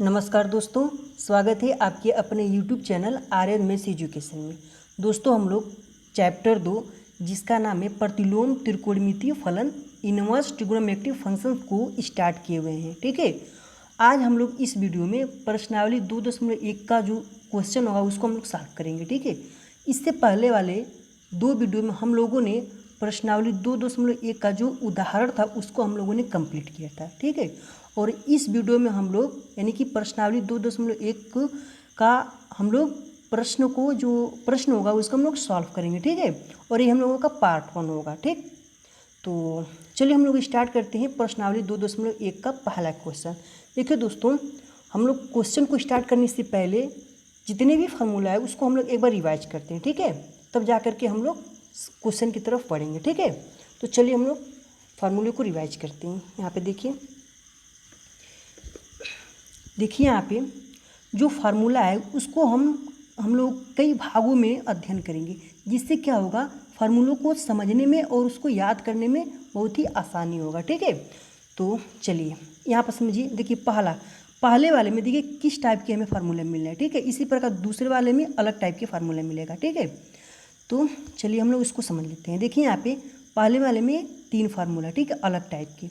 नमस्कार दोस्तों, स्वागत है आपके अपने YouTube चैनल आर्यन मेस एजुकेशन में। दोस्तों हम लोग चैप्टर 2 जिसका नाम है प्रतिलोम त्रिकोणमितीय फलन इनवर्स ट्रिग्नोमेट्रिक फंक्शन को स्टार्ट किए हुए हैं। ठीक है, आज हम लोग इस वीडियो में प्रश्नावली 2.1 का जो क्वेश्चन होगा उसको हम लोग सॉल्व करेंगे। ठीक है, इससे पहले वाले दो वीडियो में हम लोगों ने प्रश्नावली 2.1 का जो उदाहरण था उसको हम लोगों ने कंप्लीट किया था। ठीक है, और इस वीडियो में हम लोग यानी कि प्रश्नावली 2.1 का हम लोग प्रश्न को जो प्रश्न होगा उसको हम लोग सॉल्व करेंगे। ठीक है, और ये हम लोगों का पार्ट 1 होगा। ठीक, तो चलिए हम लोग स्टार्ट करते हैं प्रश्नावली 2.1 का पहला क्वेश्चन। देखिए दोस्तों, हम लोग क्वेश्चन को स्टार्ट करने से पहले जितने भी फार्मूला है उसको हम लोग एक बार रिवाइज करते हैं। ठीक है, तब जा करके हम लोग क्वेश्चन की तरफ बढ़ेंगे। ठीक है, तो चलिए हम लोग फार्मूले को रिवाइज करते हैं। यहाँ पे देखिए यहाँ पे जो फार्मूला है उसको हम लोग कई भागों में अध्ययन करेंगे, जिससे क्या होगा, फार्मूलों को समझने में और उसको याद करने में बहुत ही आसानी होगा। ठीक है, तो चलिए यहाँ पर समझिए। देखिए पहले वाले में देखिए किस टाइप के हमें फार्मूला मिल रहा है। ठीक है, इसी प्रकार दूसरे वाले में अलग टाइप के फार्मूला मिलेगा। ठीक है, तो चलिए हम लोग इसको समझ लेते हैं। देखिए यहाँ पे पहले वाले में 3 फार्मूला, ठीक है, अलग टाइप के।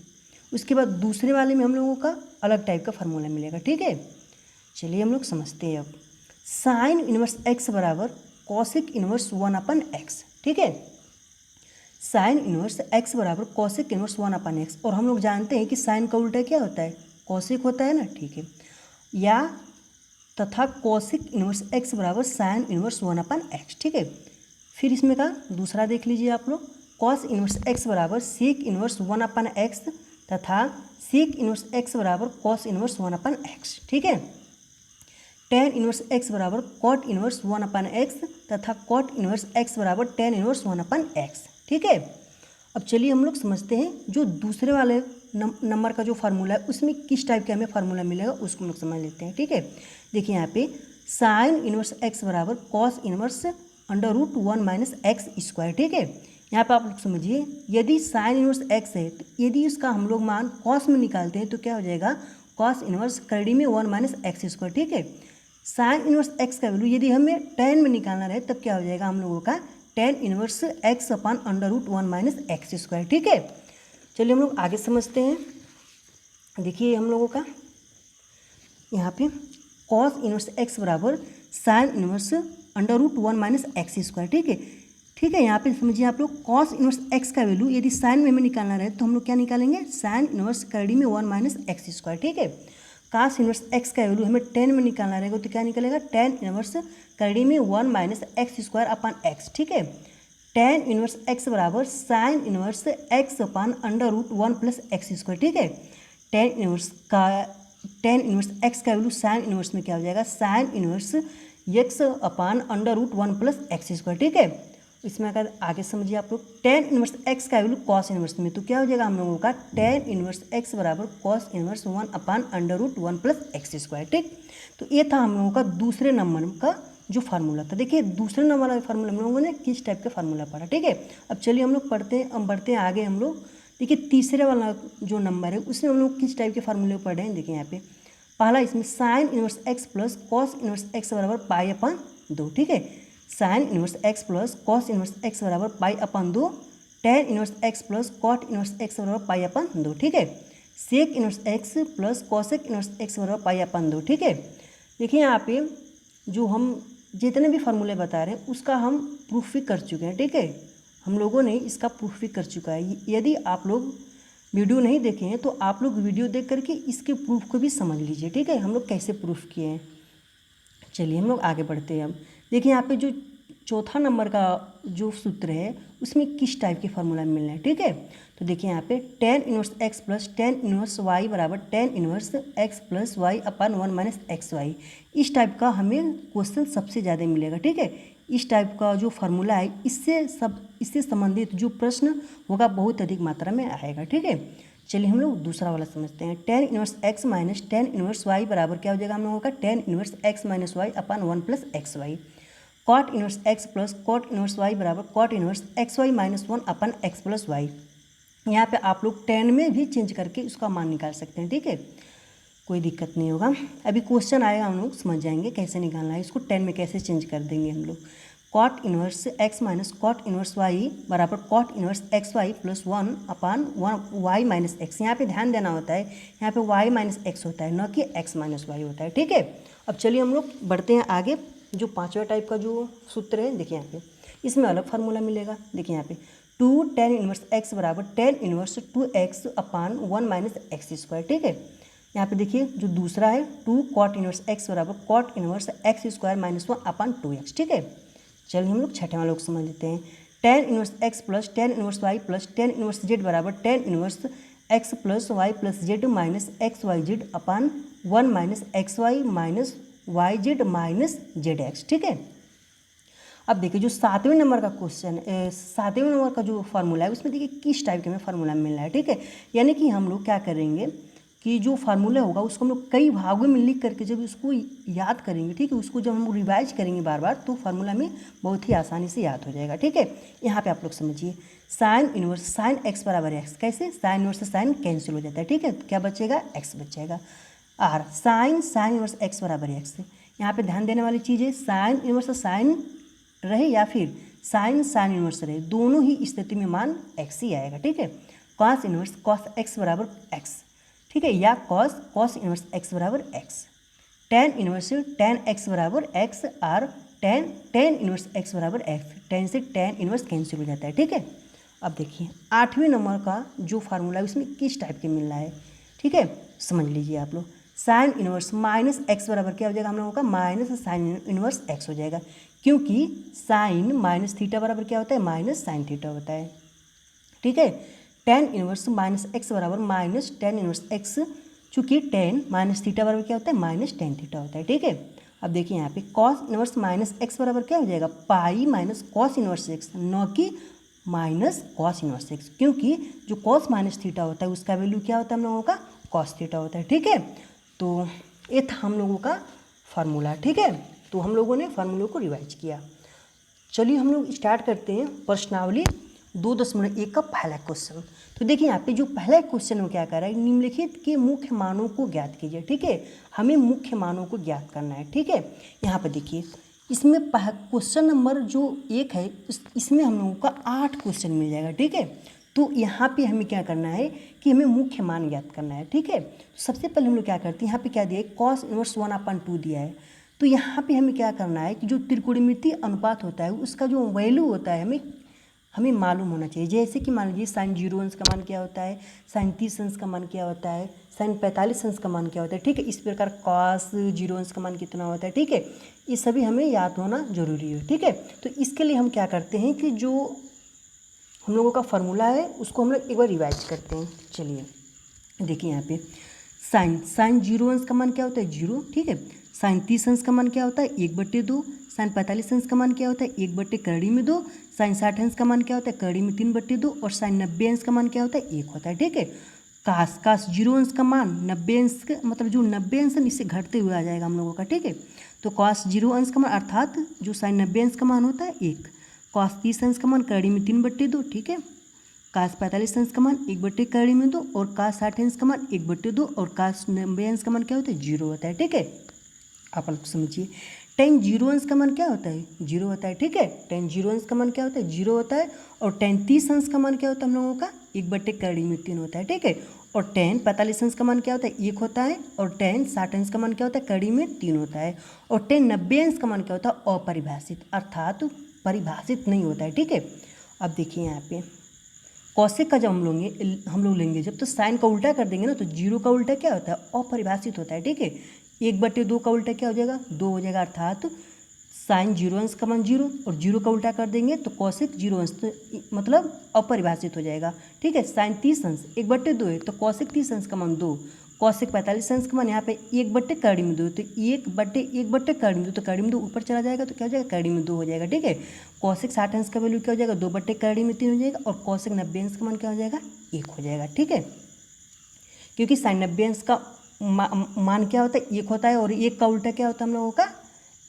उसके बाद दूसरे वाले में हम लोगों का अलग टाइप का फार्मूला मिलेगा। ठीक है, चलिए हम लोग समझते हैं। अब साइन इनवर्स एक्स बराबर कॉसिक इनवर्स 1/x। ठीक है, साइन इनवर्स एक्स बराबर कॉसिक इनवर्स 1/x। और हम लोग जानते हैं कि साइन का उल्टा क्या होता है, कॉसिक होता है ना। ठीक है, या तथा कॉसिक इनवर्स एक्स बराबर साइन इनवर्स 1/x। ठीक है, फिर इसमें का दूसरा देख लीजिए आप लोग, कॉस इनवर्स एक्स बराबर सेक इनवर्स 1/x तथा सेक इनवर्स एक्स बराबर कॉस इनवर्स 1/x। ठीक है, टेन इनवर्स एक्स बराबर कॉट इनवर्स 1/x तथा कॉट इनवर्स एक्स बराबर टेन इनवर्स 1/x। ठीक है, अब चलिए हम लोग समझते हैं जो दूसरे वाले नंबर का जो फार्मूला है उसमें किस टाइप का हमें फार्मूला मिलेगा उसको हम लोग समझ लेते हैं। ठीक है, देखिए यहाँ पे साइन इनवर्स एक्स बराबर कॉस इनवर्स √1 - x²। ठीक है, यहाँ पे आप लोग समझिए, यदि साइन इनवर्स एक्स है तो यदि उसका हम लोग मान कॉस में निकालते हैं तो क्या हो जाएगा, कॉस इनवर्स करड़ी में 1 - x²। ठीक है, साइन इनवर्स एक्स का वैल्यू यदि हमें टेन में निकालना रहे तब क्या हो जाएगा हम लोगों का टेन इनवर्स x/√1 - x²। ठीक है, चलिए हम लोग आगे समझते हैं। देखिए हम लोगों का यहाँ पे कॉस इनवर्स एक्स बराबर साइन इनवर्स √1 - x²। ठीक है, यहाँ पे समझिए आप लोग, कॉस इनवर्स एक्स का वैल्यू यदि साइन में हमें निकालना रहे तो हम लोग क्या निकालेंगे, साइन इनवर्स करड़ी में 1 - x²। ठीक है, कास इनवर्स एक्स का वैल्यू हमें 10 में निकालना रहेगा तो क्या निकलेगा, टेन इनवर्स करड़ी में 1 - x²/x। ठीक है, टेन इनवर्स एक्स बराबर साइन इनवर्स x/√1 + x²। ठीक है, टेन इनवर्स एक्स का वैल्यू साइन इनवर्स में क्या हो जाएगा, साइन इनवर्स x/√1 + x²। ठीक है, इसमें अगर आगे समझिए आप लोग, टेन इनवर्स एक्स का वैल्यू कॉस इनवर्स में तो क्या हो जाएगा हम लोगों का, टेन इनवर्स एक्स बराबर कॉस इनवर्स 1/√1 + x²। ठीक, तो ये था हम लोगों का दूसरे नंबर का जो फार्मूला था। देखिए दूसरे नंबर वाले फार्मूला हम लोगों ने किस टाइप का फार्मूला पढ़ा। ठीक है, अब चलिए हम लोग बढ़ते हैं आगे। हम लोग देखिए तीसरे वाला जो नंबर है उसमें हम लोग किस टाइप के फार्मूले पढ़े हैं। देखिए यहाँ पे पहला, इसमें sine inverse x plus cos inverse x बराबर π/2। ठीक है, sine inverse x plus cos inverse x बराबर π/2, tan inverse x plus cot inverse x बराबर π/2। ठीक है, sec inverse x plus cosec inverse x बराबर π/2। ठीक है, देखिए यहाँ पे जो हम जितने भी फार्मूले बता रहे हैं उसका हम प्रूफ भी कर चुके हैं। ठीक है, हम लोगों ने इसका प्रूफ भी कर चुका है। यदि आप लोग वीडियो नहीं देखे हैं तो आप लोग वीडियो देख करके इसके प्रूफ को भी समझ लीजिए। ठीक है, हम लोग कैसे प्रूफ किए हैं। चलिए हम लोग आगे बढ़ते हैं। अब देखिए यहाँ पे जो चौथा नंबर का जो सूत्र है उसमें किस टाइप के फार्मूला मिल रहे हैं। ठीक है, तो देखिए यहाँ पे tan inverse x plus tan inverse y बराबर tan inverse x plus y/1 - xy। इस टाइप का हमें क्वेश्चन सबसे ज़्यादा मिलेगा। ठीक है, इस टाइप का जो फार्मूला है इससे संबंधित जो प्रश्न होगा बहुत अधिक मात्रा में आएगा। ठीक है, चलिए हम लोग दूसरा वाला समझते हैं। Tan inverse x minus tan inverse y बराबर क्या हो जाएगा हम लोगों का, tan inverse x minus y/1 + xy। Cot inverse x plus cot inverse y बराबर cot inverse xy - 1/x + y। यहाँ पे आप लोग टेन में भी चेंज करके उसका मान निकाल सकते हैं। ठीक है, कोई दिक्कत नहीं होगा। अभी क्वेश्चन आएगा, हम लोग समझ जाएंगे कैसे निकालना है इसको, 10 में कैसे चेंज कर देंगे हम लोग। Cot inverse x minus cot inverse y बराबर cot inverse x y plus 1/1 y minus x. यहाँ पे ध्यान देना होता है, यहाँ पे वाई माइनस एक्स होता है, न कि एक्स माइनस वाई होता है, ठीक है। अब चलिए हम लोग बढ़ते हैं आगे। जो पाँचवा टाइप का जो सूत्र है, देखिए यहाँ पे इसमें अलग फार्मूला मिलेगा। देखिए यहाँ पे 2 tan इन्वर्स एक्स बराबर tan inverse 2x/1 minus x square, ठीक है। यहाँ पे देखिए जो दूसरा है 2 cot इन्वर्स एक्स बराबर cot inverse x square minus 1/2x, ठीक है। चलिए हम लोग छठे वाले को समझ लेते हैं। tan inverse x plus tan inverse y plus tan inverse z बराबर tan inverse x plus y plus z minus x y जेड/1 minus x y minus y z minus z x, ठीक है। अब देखिए जो 7वें नंबर का question, 7वें नंबर का जो फार्मूला है उसमें देखिए किस टाइप के हमें फार्मूला मिल रहा है, ठीक है। यानी कि हम लोग क्या करेंगे कि जो फार्मूला होगा उसको हम लोग कई भागों में लिख करके जब उसको याद करेंगे, ठीक है, उसको जब हम रिवाइज करेंगे बार बार, तो फार्मूला में बहुत ही आसानी से याद हो जाएगा, ठीक है। यहाँ पे आप लोग समझिए, साइन इन्वर्स साइन एक्स बराबर एक्स, कैसे साइन इन्वर्स से साइन कैंसिल हो जाता है, ठीक है। क्या बचेगा, एक्स बचेगा। आर साइन इन्वर्स एक्स बराबर एक्स। यहाँ पे ध्यान देने वाली चीज़ है, साइन इन्वर्स साइन रहे या फिर साइन इन्वर्स रहे, दोनों ही स्थिति में मान एक्स ही आएगा, ठीक है। कॉस इन्वर्स कॉस एक्स बराबर एक्स, ठीक है, या कॉस इन्वर्स एक्स बराबर x. Tan inverse ten x बराबर एक्स और टेन इन्वर्स एक्स बराबर एक्स, टेन से टेन इन्वर्स कैंसिल हो जाता है, ठीक है। अब देखिए 8वें नंबर का जो फार्मूला है उसमें किस टाइप के मिल रहा है, ठीक है, समझ लीजिए आप लोग। साइन इन्वर्स माइनस एक्स बराबर क्या हो जाएगा हम लोगों का, माइनस साइन इन्वर्स एक्स हो जाएगा, क्योंकि साइन माइनस थीटा बराबर क्या होता है, माइनस साइन थीटा होता है, ठीक है। टेन इन्वर्स माइनस एक्स बराबर माइनस टेन इन्वर्स एक्स, चूँकि टेन माइनस थीटा बराबर क्या होता है, माइनस टेन थीटा होता है, ठीक है। अब देखिए यहाँ पे कॉस इन्वर्स माइनस एक्स बराबर क्या हो जाएगा, pi minus cos inverse x, न कि माइनस कॉस इन्वर्स एक्स, क्योंकि जो कॉस माइनस थीटा होता है उसका वैल्यू क्या होता है हम लोगों का, कॉस थीटा होता है, ठीक है। तो ये था हम लोगों का फार्मूला, ठीक है। तो हम लोगों ने फार्मूले को रिवाइज किया। चलिए हम लोग स्टार्ट करते हैं प्रश्नावली 2.1 का पहला क्वेश्चन। तो देखिए यहाँ पे जो पहला क्वेश्चन वो क्या कर रहा है, निम्नलिखित के मुख्य मानों को ज्ञात कीजिए, ठीक है। हमें मुख्य मानों को ज्ञात करना है, ठीक है। यहाँ पर देखिए इसमें क्वेश्चन नंबर जो 1 है इसमें हम लोगों का 8 क्वेश्चन मिल जाएगा, ठीक है। तो यहाँ पे हमें क्या करना है कि हमें मुख्य मान ज्ञात करना है, ठीक है। सबसे पहले हम लोग क्या करते हैं, यहाँ पे क्या दिया है, कॉस इन्वर्स 1/2 दिया है। तो यहाँ पे हमें क्या करना है कि जो त्रिकोणमितीय अनुपात होता है उसका जो वैल्यू होता है हमें मालूम होना चाहिए। जैसे कि मान लीजिए साइन 0 अंश का मान क्या होता है, साइन 30 अंश का मान क्या होता है, साइन 45 अंश का मान क्या होता है, ठीक है। इस प्रकार कॉस 0 अंश का मान कितना होता है, ठीक है। ये सभी हमें याद होना जरूरी है, ठीक है। तो इसके लिए हम क्या करते हैं कि जो हम लोगों का फार्मूला है उसको हम लोग एक बार रिवाइज करते हैं। चलिए देखिए यहाँ पे साइन 0 अंश का मान क्या होता है, 0, ठीक है। साइन 30 अंश का मान क्या होता है, 1/2। साइन 45 अंश का मान क्या होता है, 1/2। साइन 60 अंश का मान क्या होता है, 3/2। और साइन 90 अंश का मान क्या होता है, 1 होता है, ठीक है। कास 0 अंश का मान 90 अंश का मतलब जो 90 अंश है इससे घटते हुए आ जाएगा हम लोगों का, ठीक है। तो कॉस 0 अंश का मान अर्थात जो साइन 90 अंश का मान होता है 1, कॉस 30 अंश का मान 3/2, ठीक है। कास 45 अंश का मान 1/2 और कास 60 अंश का मान 1/2 और कास 90 अंश का मान क्या होता है, 0 होता है, ठीक है। आप लोग समझिए टेन 0 अंश का मान क्या होता है, 0 होता है, ठीक है। टेन 0 अंश का मान क्या होता है, 0 होता है। और टेन 30 अंश का मान क्या होता है हम लोगों का, 1/3 होता है, ठीक है। और टेन 45 अंश का मान क्या होता है, 1 होता है। और टेन 60 अंश का मान क्या होता है, 3 होता है। और टेन 90 अंश का मान क्या होता है, अपरिभाषित अर्थात परिभाषित नहीं होता है, ठीक है। अब देखिए यहाँ पे कौशिक का जब हम लोग लेंगे जब, तो साइन का उल्टा कर देंगे ना, तो 0 का उल्टा क्या होता है, अपरिभाषित होता है, ठीक है। 1/2 का उल्टा क्या हो जाएगा, 2 हो जाएगा, अर्थात साइन 0 अंश का मान 0 और 0 का उल्टा कर देंगे तो कौशिक 0 अंश, तो मतलब अपरिभाषित हो जाएगा, ठीक है। साइन 30 अंश 1/2 है तो कौशिक 30 अंश का मान 2, कौशिक 45 अंश का मान यहाँ पे 1/2, तो 1/2 तो 2 ऊपर चला जाएगा तो क्या हो जाएगा, 2 हो जाएगा, ठीक है। कौशिक 60 अंश का वैल्यू क्या हो जाएगा, 2/3 हो जाएगा। और कौशिक 90 अंश का मान क्या हो जाएगा, 1 हो जाएगा, ठीक है। क्योंकि साइन 90 अंश का मान क्या होता है, 1 होता है। और 1 का उल्टा क्या होता है हम लोगों का,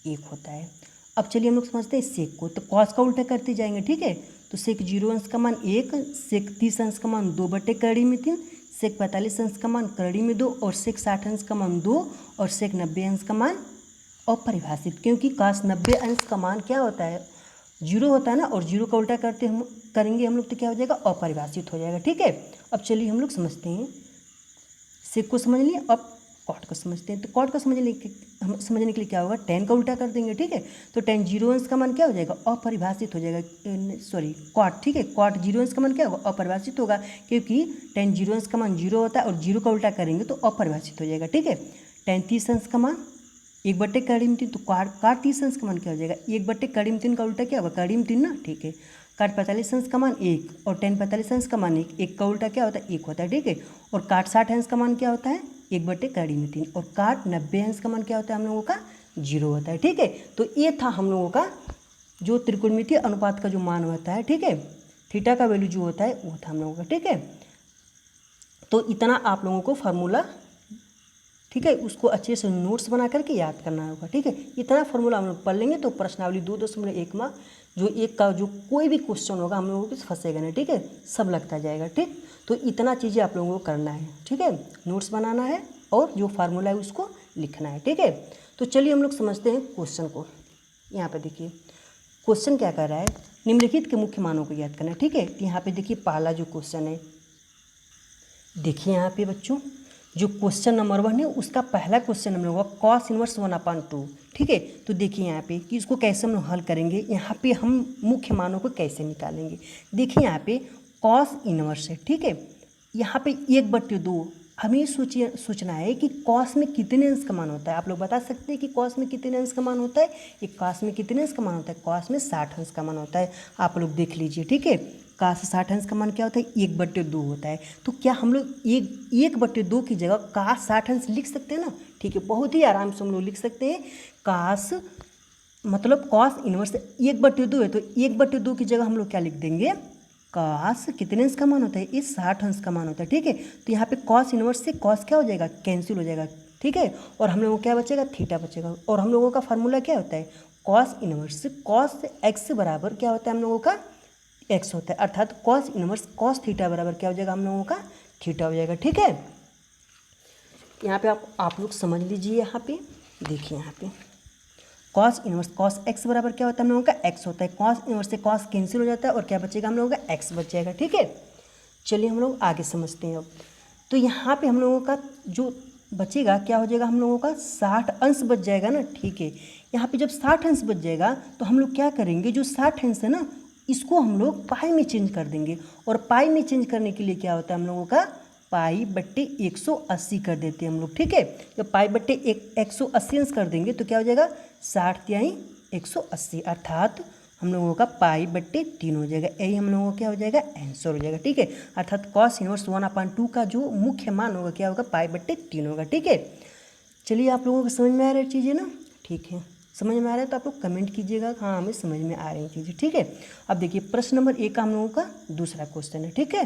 1 होता है। अब चलिए हम लोग समझते हैं सेक को, तो कॉस का उल्टा करते जाएंगे, ठीक है। तो सेक 0 अंश का मान 1, सेक 30 अंश का मान 2/3, सेक 45 अंश का मान करड़ी में 2 और सेक 60 अंश का मान 2 और सेक 90 अंश का मान अपरिभाषित, क्योंकि cos 90 अंश का मान क्या होता है, 0 होता है ना, और 0 का उल्टा करेंगे हम लोग तो क्या हो जाएगा, अपरिभाषित हो जाएगा। ठीक है, अब चलिए हम लोग समझते हैं, सेक को समझ लिए, अब कॉट को समझते हैं। तो कॉट को समझने के लिए क्या होगा, tan का उल्टा कर देंगे। ठीक है, तो tan 0 अंश का मान क्या हो जाएगा, अपरिभाषित हो जाएगा, सॉरी कॉट। ठीक है, कॉट 0 अंश का मान क्या होगा, अपरिभाषित होगा, क्योंकि tan 0 अंश का मान 0 होता है और 0 का उल्टा करेंगे तो अपरिभाषित हो जाएगा। ठीक है, tan 30 अंश का मान 1/3, तो काट 30 अंश का मान क्या हो जाएगा, 1/3 का उल्टा क्या होगा, 3 ना। ठीक है, काट 45 अंश का मान 1 और tan 45 अंश का मान 1 का उल्टा क्या होता है, 1 होता है। ठीक है, और काट 60 अंश का मान क्या होता है, 1/3 और काट 90 अंश का मान क्या होता है हम लोगों का, 0 होता है। ठीक है, तो ये था हम लोगों का जो त्रिकोणमितीय अनुपात का जो मान होता है। ठीक है, थीटा का वैल्यू जो होता है वो था हम लोगों का। ठीक है, तो इतना आप लोगों को फार्मूला, ठीक है, उसको अच्छे से नोट्स बना करके याद करना होगा। ठीक है, इतना फार्मूला हम लोग पढ़ लेंगे तो प्रश्नावली 2.1 में जो एक का जो कोई भी क्वेश्चन होगा हम लोगों को फंसेगा नहीं। ठीक है, सब लगता जाएगा। ठीक, तो इतना चीज़ें आप लोगों को करना है। ठीक है, नोट्स बनाना है और जो फार्मूला है उसको लिखना है। ठीक है, तो चलिए हम लोग समझते हैं क्वेश्चन को। यहाँ पे देखिए क्वेश्चन क्या कर रहा है, निम्नलिखित के मुख्य मानों को याद करना है। ठीक है, यहाँ पे देखिए पहला जो क्वेश्चन है, देखिए यहाँ पे बच्चों जो क्वेश्चन नंबर 1 है उसका पहला क्वेश्चन हम लोग cos इनवर्स 1/2। ठीक है, तो देखिए यहाँ पे कि इसको कैसे हम हल करेंगे, यहाँ पे हम मुख्य मानों को कैसे निकालेंगे। देखिए यहाँ पे cos इनवर्स है। ठीक है, यहाँ पे 1/2 हमें सोचना है कि cos में कितने अंश का मान होता है। आप लोग बता सकते हैं कि cos में कितने अंश का मान होता है, ये cos में कितने अंश का मान होता है, cos में 60 अंश का मान होता है। आप लोग देख लीजिए। ठीक है, cos 60 अंश का मान क्या होता है, 1/2 होता है। तो क्या हम लोग 1/2 की जगह cos 60 अंश लिख सकते हैं ना। ठीक है, बहुत ही आराम से हम लोग लिख सकते हैं। cos मतलब cos इनवर्स 1/2 है, तो 1/2 की जगह हम लोग क्या लिख देंगे, cos कितने अंश का मान होता है, ये 60 अंश का मान होता है। ठीक है, तो यहाँ पे cos इनवर्स से cos क्या हो जाएगा, कैंसिल हो जाएगा। ठीक है, और हम लोगों को क्या बचेगा, थीटा बचेगा। और हम लोगों का फार्मूला क्या होता है, cos इनवर्स cos x बराबर क्या होता है हम लोगों का, x होता है, अर्थात cos इनवर्स cos थीटा बराबर क्या हो जाएगा हम लोगों का, थीटा हो जाएगा। ठीक है, यहाँ पे आप लोग समझ लीजिए। यहाँ पे देखिए, यहाँ पे cos इनवर्स cos x बराबर क्या होता है हम लोगों का, x होता है। cos इनवर्स से cos कैंसिल हो जाता है और क्या बचेगा हम लोगों का, x बच जाएगा। ठीक है, चलिए हम लोग आगे समझते हैं अब। तो यहाँ पे हम लोगों का जो बचेगा क्या हो जाएगा, हम लोगों का 60 अंश बच जाएगा ना। ठीक है, यहाँ पे जब 60 अंश बच जाएगा तो हम लोग क्या करेंगे, जो 60 अंश है ना इसको हम लोग पाई में चेंज कर देंगे। और पाई में चेंज करने के लिए क्या होता है हम लोगों का, पाई/180 कर देते हैं हम लोग। ठीक है, जब पाई/180 अंश कर देंगे तो क्या हो जाएगा, 60×180 अर्थात हम लोगों का पाई/3 हो जाएगा। यही हम लोगों का क्या हो जाएगा, आंसर हो जाएगा। ठीक है, अर्थात cos इनवर्स 1/2 का जो मुख्य मान होगा क्या होगा, पाई/3 होगा। ठीक है, चलिए आप लोगों को समझ में आ रही चीज़ें ना। ठीक है, समझ में आ रहा है तो आप लोग कमेंट कीजिएगा, हाँ हमें समझ में आ रही चीज़ें। ठीक है, अब देखिए प्रश्न नंबर 1 का हम लोगों का दूसरा क्वेश्चन है। ठीक है,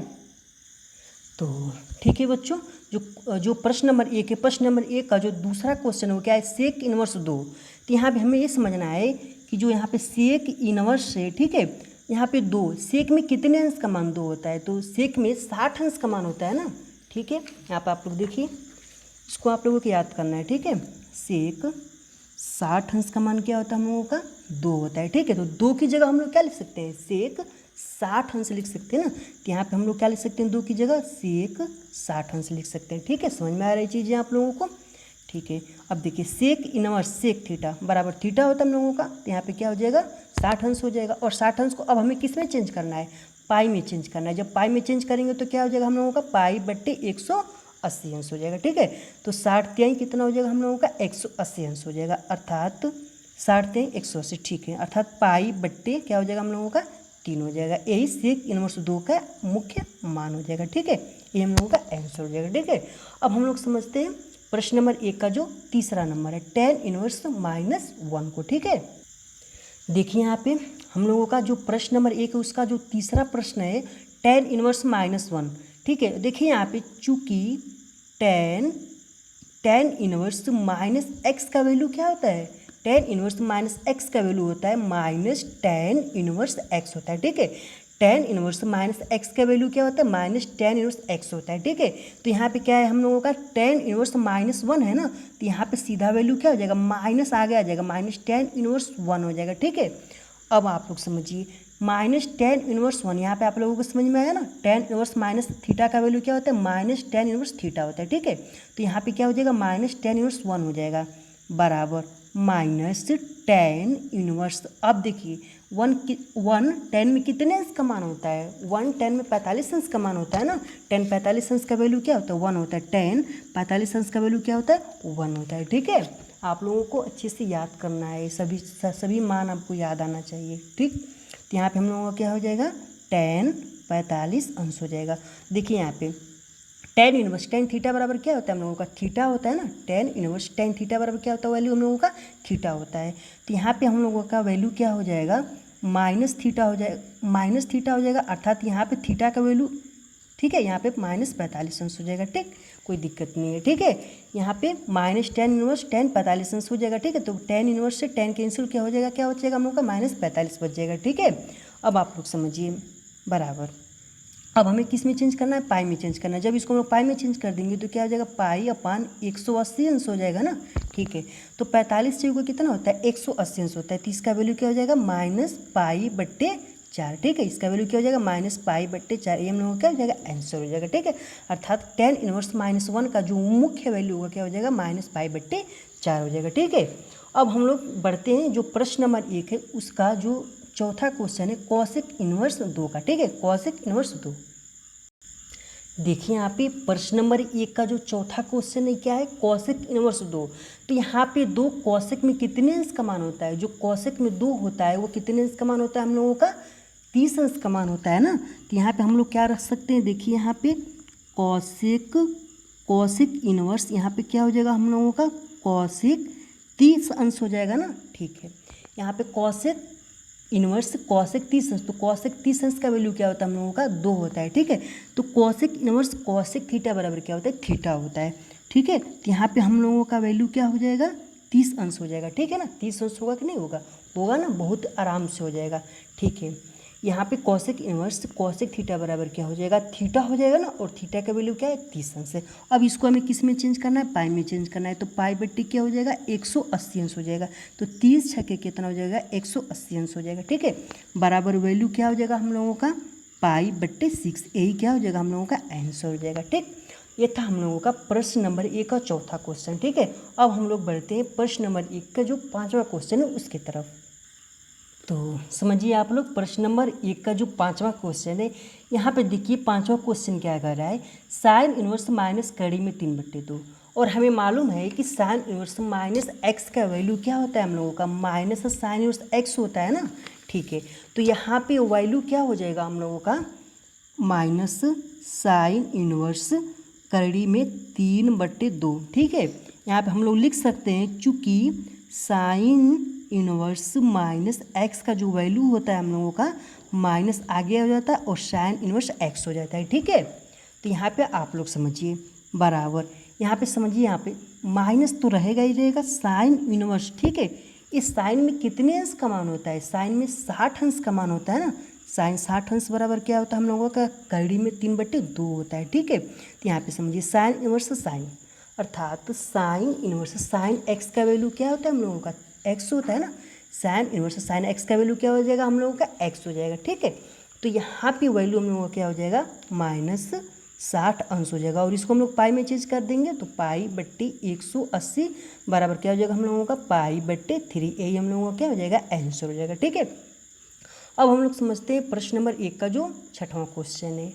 तो ठीक है बच्चों, जो प्रश्न नंबर 1 है, प्रश्न नंबर 1 का जो दूसरा क्वेश्चन है वो क्या है, सेक इनवर्स 2। तो यहाँ पे हमें ये समझना है कि जो यहाँ पे सेक इनवर्स है, ठीक है, यहाँ पे 2, सेक में कितने अंश का मान 2 होता है, तो सेक में 60 अंश का मान होता है ना। ठीक है, यहाँ पर आप लोग देखिए, इसको आप लोगों को याद करना है। ठीक है, सेक 60 अंश का मान क्या होता है हम लोगों का, 2 होता है। ठीक है, तो 2 की जगह हम लोग क्या लिख सकते हैं, सेक 60 अंश लिख सकते हैं ना। तो यहाँ पे हम लोग क्या लिख सकते हैं, 2 की जगह सेक 60 अंश लिख सकते हैं। ठीक है, समझ में आ रही चीज़ें आप लोगों को। ठीक है, अब देखिए सेक इनवर्स सेक थीटा बराबर थीटा होता है हम लोगों का। तो यहाँ पे क्या हो जाएगा, 60 अंश हो जाएगा। और 60 अंश को अब हमें किस में चेंज करना है, पाई में चेंज करना है। जब पाई में चेंज करेंगे तो क्या हो जाएगा हम लोगों का, पाई/180 अंश हो जाएगा। ठीक है, तो 60 कितना हो जाएगा हम लोगों का, 180 अंश हो जाएगा, अर्थात 60×180। ठीक है, अर्थात पाई/, क्या हो जाएगा हम लोगों का, 3 हो जाएगा। यही सेक इनवर्स 2 का मुख्य मान हो जाएगा। ठीक है, ये हम लोगों का आंसर हो जाएगा। ठीक है, अब हम लोग समझते हैं प्रश्न नंबर 1 का जो तीसरा नंबर है, tan इनवर्स -1 को। ठीक है, देखिए यहाँ पे हम लोगों का जो प्रश्न नंबर 1 है उसका जो तीसरा प्रश्न है, tan इनवर्स -1। ठीक है, देखिए यहाँ पे चूँकि tan इनवर्स -x का वैल्यू क्या होता है, tan इनवर्स -x का वैल्यू होता है -tan इनवर्स x होता है। ठीक है, टेन इनवर्स माइनस एक्स का वैल्यू क्या होता है, माइनस टेन इनवर्स एक्स होता है, ठीक है। तो यहाँ पे क्या है हम लोगों का टेन इनवर्स माइनस वन है ना, तो यहाँ पे सीधा वैल्यू क्या हो जाएगा, माइनस आगे आ जाएगा, माइनस टेन इनवर्स वन हो जाएगा, ठीक है। अब आप लोग समझिए माइनस टेन इनवर्स वन, यहाँ पे आप लोगों को समझ में आया ना, टेन इनवर्स माइनस थीटा का वैल्यू क्या होता है, माइनस टेन इनवर्स थीटा होता है, ठीक है। तो यहाँ पे क्या हो जाएगा, माइनस टेन इनवर्स वन हो जाएगा बराबर माइनस टेन इनवर्स। अब देखिए वन टेन में कितने अंश का मान होता है, वन टेन में 45 अंश का मान होता है ना, टेन 45 अंश का वैल्यू क्या होता है, वन होता है, टेन 45 अंश का वैल्यू क्या होता है, वन होता है, ठीक है। आप लोगों को अच्छे से याद करना है, सभी मान आपको याद आना चाहिए, ठीक। तो यहाँ पे हम लोगों का क्या हो जाएगा, टेन 45 अंश हो जाएगा। देखिए यहाँ पे टेन इनवर्स टेन थीटा बराबर क्या होता है हम लोगों का, थीटा होता है ना, टेन इनवर्स टेन थीटा बराबर क्या होता है, वैल्यू हम लोगों का थीटा होता है। तो यहाँ पे हम लोगों का वैल्यू क्या हो जाएगा, माइनस थीटा हो जाएगा, माइनस थीटा हो जाएगा, अर्थात यहाँ पे थीटा का वैल्यू, ठीक है, यहाँ पे माइनस 45 अंश हो जाएगा, ठीक, कोई दिक्कत नहीं है, ठीक है। यहाँ पे माइनस टेन इनवर्स टेन 45 अंश हो जाएगा, ठीक है। तो टेन इनवर्स से टेन कैंसिल क्या हो जाएगा, क्या हो जाएगा हम लोग का, माइनस 45 बच जाएगा, ठीक है। अब आप लोग समझिए बराबर, अब हमें किस में चेंज करना है, पाई में चेंज करना है। जब इसको हम लोग पाई में चेंज कर देंगे तो क्या हो जाएगा, पाई अपान 180 अंश हो जाएगा ना, ठीक है। तो 45 से कितना होता है, 180 अंश होता है, तो इसका वैल्यू क्या हो जाएगा, माइनस पाई बट्टे 4, ठीक है। इसका वैल्यू क्या हो जाएगा, माइनस पाई बट्टे 4, ये हम लोगों का क्या हो जाएगा, आंसर हो जाएगा, ठीक है। अर्थात टेन इनवर्स माइनस वन का जो मुख्य वैल्यू होगा क्या हो जाएगा, माइनस पाई बट्टे 4 हो जाएगा, ठीक है। अब हम लोग बढ़ते हैं जो प्रश्न नंबर 1 है उसका जो चौथा क्वेश्चन है कॉसेक इनवर्स 2 का, ठीक है, कॉसेक इनवर्स 2। देखिए यहाँ पे प्रश्न नंबर 1 का जो चौथा क्वेश्चन है क्या है, कॉसेक इनवर्स 2। तो यहाँ पे दो कॉसेक में कितने अंश का मान होता है, जो कॉसेक में 2 होता है वो कितने अंश का मान होता है हम लोगों का, 30 अंश का मान होता है ना। तो यहाँ पे हम लोग क्या रख सकते हैं, देखिए यहाँ पे कॉसेक इनवर्स, यहाँ पे क्या हो जाएगा हम लोगों का, कॉसेक 30 अंश हो जाएगा ना, ठीक है। यहाँ पे कॉसेक इनवर्स कॉसेक 30 अंश, तो कॉसेक 30 अंश का वैल्यू क्या होता है हम लोगों का, 2 होता है, ठीक है। तो कॉसेक इनवर्स कॉसेक थीटा बराबर क्या होता है, थीटा होता है, ठीक है। तो यहाँ पे हम लोगों का वैल्यू क्या हो जाएगा, 30 अंश हो जाएगा, ठीक है ना। 30 अंश होगा कि नहीं होगा, होगा ना, बहुत आराम से हो जाएगा, ठीक है। यहाँ पे कॉसेक इनवर्स कॉसेक थीटा बराबर क्या हो जाएगा, थीटा हो जाएगा ना, और थीटा का वैल्यू क्या है, 30 अंश है। अब इसको हमें किस में चेंज करना है, पाई में चेंज करना है। तो पाई बट्टी क्या हो जाएगा, 180 अंश हो जाएगा। तो 30 छक्के कितना हो जाएगा, 180 अंश हो जाएगा, ठीक है। बराबर वैल्यू क्या हो जाएगा हम लोगों का, पाई बट्टे 6, यही क्या हो जाएगा हम लोगों का आंसर हो जाएगा, ठीक। ये था हम लोगों का प्रश्न नंबर 1 का चौथा क्वेश्चन, ठीक है। अब हम लोग बढ़ते हैं प्रश्न नंबर 1 का जो 5वां क्वेश्चन है उसकी तरफ। तो समझिए आप लोग प्रश्न नंबर 1 का जो 5वां क्वेश्चन है, यहाँ पे देखिए 5वां क्वेश्चन क्या कर रहा है, साइन इनवर्स माइनस कड़ी में 3/2, और हमें मालूम है कि साइन इनवर्स माइनस एक्स का वैल्यू क्या होता है हम लोगों का, माइनस साइन इनवर्स एक्स होता है ना, ठीक है। तो यहाँ पे वैल्यू क्या हो जाएगा हम लोगों का, माइनस साइन इनवर्स कड़ी में 3/2, ठीक है। यहाँ पे हम लोग लिख सकते हैं चूँकि साइन इनवर्स माइनस एक्स का जो वैल्यू होता है हम लोगों का, माइनस आगे हो जाता है और साइन इनवर्स एक्स हो जाता है, ठीक है। तो यहाँ पे आप लोग समझिए बराबर, यहाँ पे समझिए, यहाँ पे माइनस तो रहेगा ही रहेगा, साइन इनवर्स, ठीक है। इस साइन में कितने अंश का मान होता है, साइन में 60 अंश का मान होता है ना, साइन 60 अंश बराबर क्या होता है हम लोगों का, कड़ी में 3/2 होता है, ठीक है। तो यहाँ पे समझिए साइन इनवर्स साइन, अर्थात साइन इनवर्स साइन एक्स का वैल्यू क्या होता है हम लोगों का, एक्स होता है ना, साइन इनवर्स साइन एक्स का वैल्यू क्या हो जाएगा हम लोगों का, एक्स हो जाएगा, ठीक है। तो यहाँ पे वैल्यू हम लोगों का क्या हो जाएगा, माइनस 60 अंश हो जाएगा, और इसको हम लोग पाई में चेंज कर देंगे तो पाई बट्टी 180 बराबर क्या हो जाएगा हम लोगों का, पाई बट्टे 3, यही हम लोगों का क्या हो जाएगा, आंसर हो जाएगा, ठीक है। अब हम लोग समझते हैं प्रश्न नंबर 1 का जो 6वां क्वेश्चन है।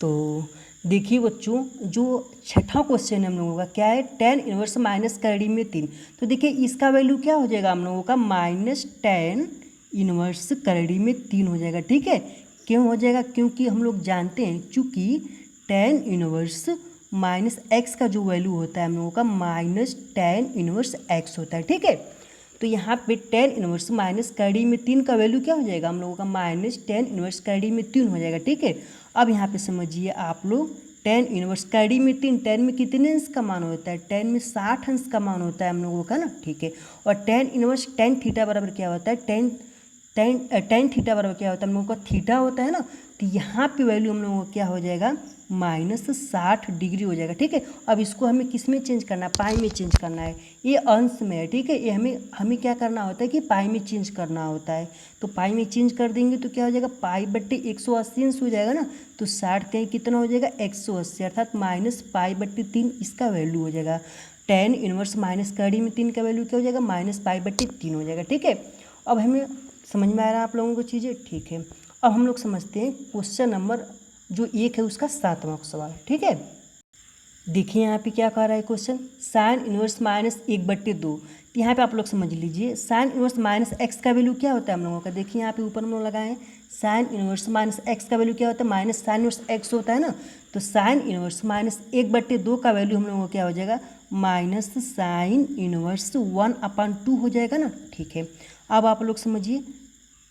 तो देखिए बच्चों, जो 6वां क्वेश्चन है हम लोगों का क्या है, टेन इनवर्स माइनस कड़ी में 3। तो देखिए इसका वैल्यू क्या हो जाएगा हम लोगों का, माइनस टेन इनवर्स कड़ी में 3 हो जाएगा, ठीक है। क्यों हो जाएगा, क्योंकि हम लोग जानते हैं चूँकि टेन इनवर्स माइनस एक्स का जो वैल्यू होता है हम लोगों का, माइनस टेन इनवर्स एक्स होता है, ठीक है। तो यहाँ पे टेन इनवर्स माइनस कड़ी में 3 का वैल्यू क्या हो जाएगा हम लोगों का, माइनस टेन इनवर्स कड़ी में 3 हो जाएगा, ठीक है। अब यहाँ पे समझिए आप लोग, टेन इनवर्स कड़ी में 3, टेन में कितने अंश का मान होता है, टेन में 60 अंश का मान होता है हम लोगों का ना, ठीक है। और टेन इनवर्स टेन थीटा बराबर क्या होता है, टेन टेन थीटा बराबर क्या होता है हम लोगों का थीटा होता है ना, तो यहाँ पे वैल्यू हम लोगों को क्या हो जाएगा -60 डिग्री हो जाएगा। ठीक है, अब इसको हमें किस में चेंज करना है, पाई में चेंज करना है। ये अंश में है, ठीक है, ये हमें क्या करना होता है कि पाई में चेंज करना होता है। तो पाई में चेंज कर देंगे तो क्या हो जाएगा, पाई बट्टे 180 अंश हो जाएगा ना, तो 60 कहीं कितना हो जाएगा 180, अर्थात -पाई/3 इसका वैल्यू हो जाएगा। टेन इनवर्स माइनस कड़ी में 3 का वैल्यू क्या हो जाएगा -पाई/3 हो जाएगा। ठीक है, अब हमें समझ में आ रहा है आप लोगों को चीज़ें। ठीक है, अब हम लोग समझते हैं क्वेश्चन नंबर जो 1 है उसका 7वां सवाल। ठीक है, देखिए यहाँ पे क्या कह रहा है क्वेश्चन, साइन इनवर्स -1/2। तो यहाँ पे आप लोग समझ लीजिए साइन इनवर्स -x का वैल्यू क्या होता है हम लोगों का। देखिए यहाँ पे ऊपर हम लोग लगाएं, साइन इनवर्स -x का वैल्यू क्या होता है, माइनस साइन इनवर्स x होता है ना, तो साइन इनवर्स -1/2 का वैल्यू हम लोगों को क्या हो जाएगा -साइन इनवर्स 1/2 हो जाएगा ना। ठीक है, अब आप लोग समझिए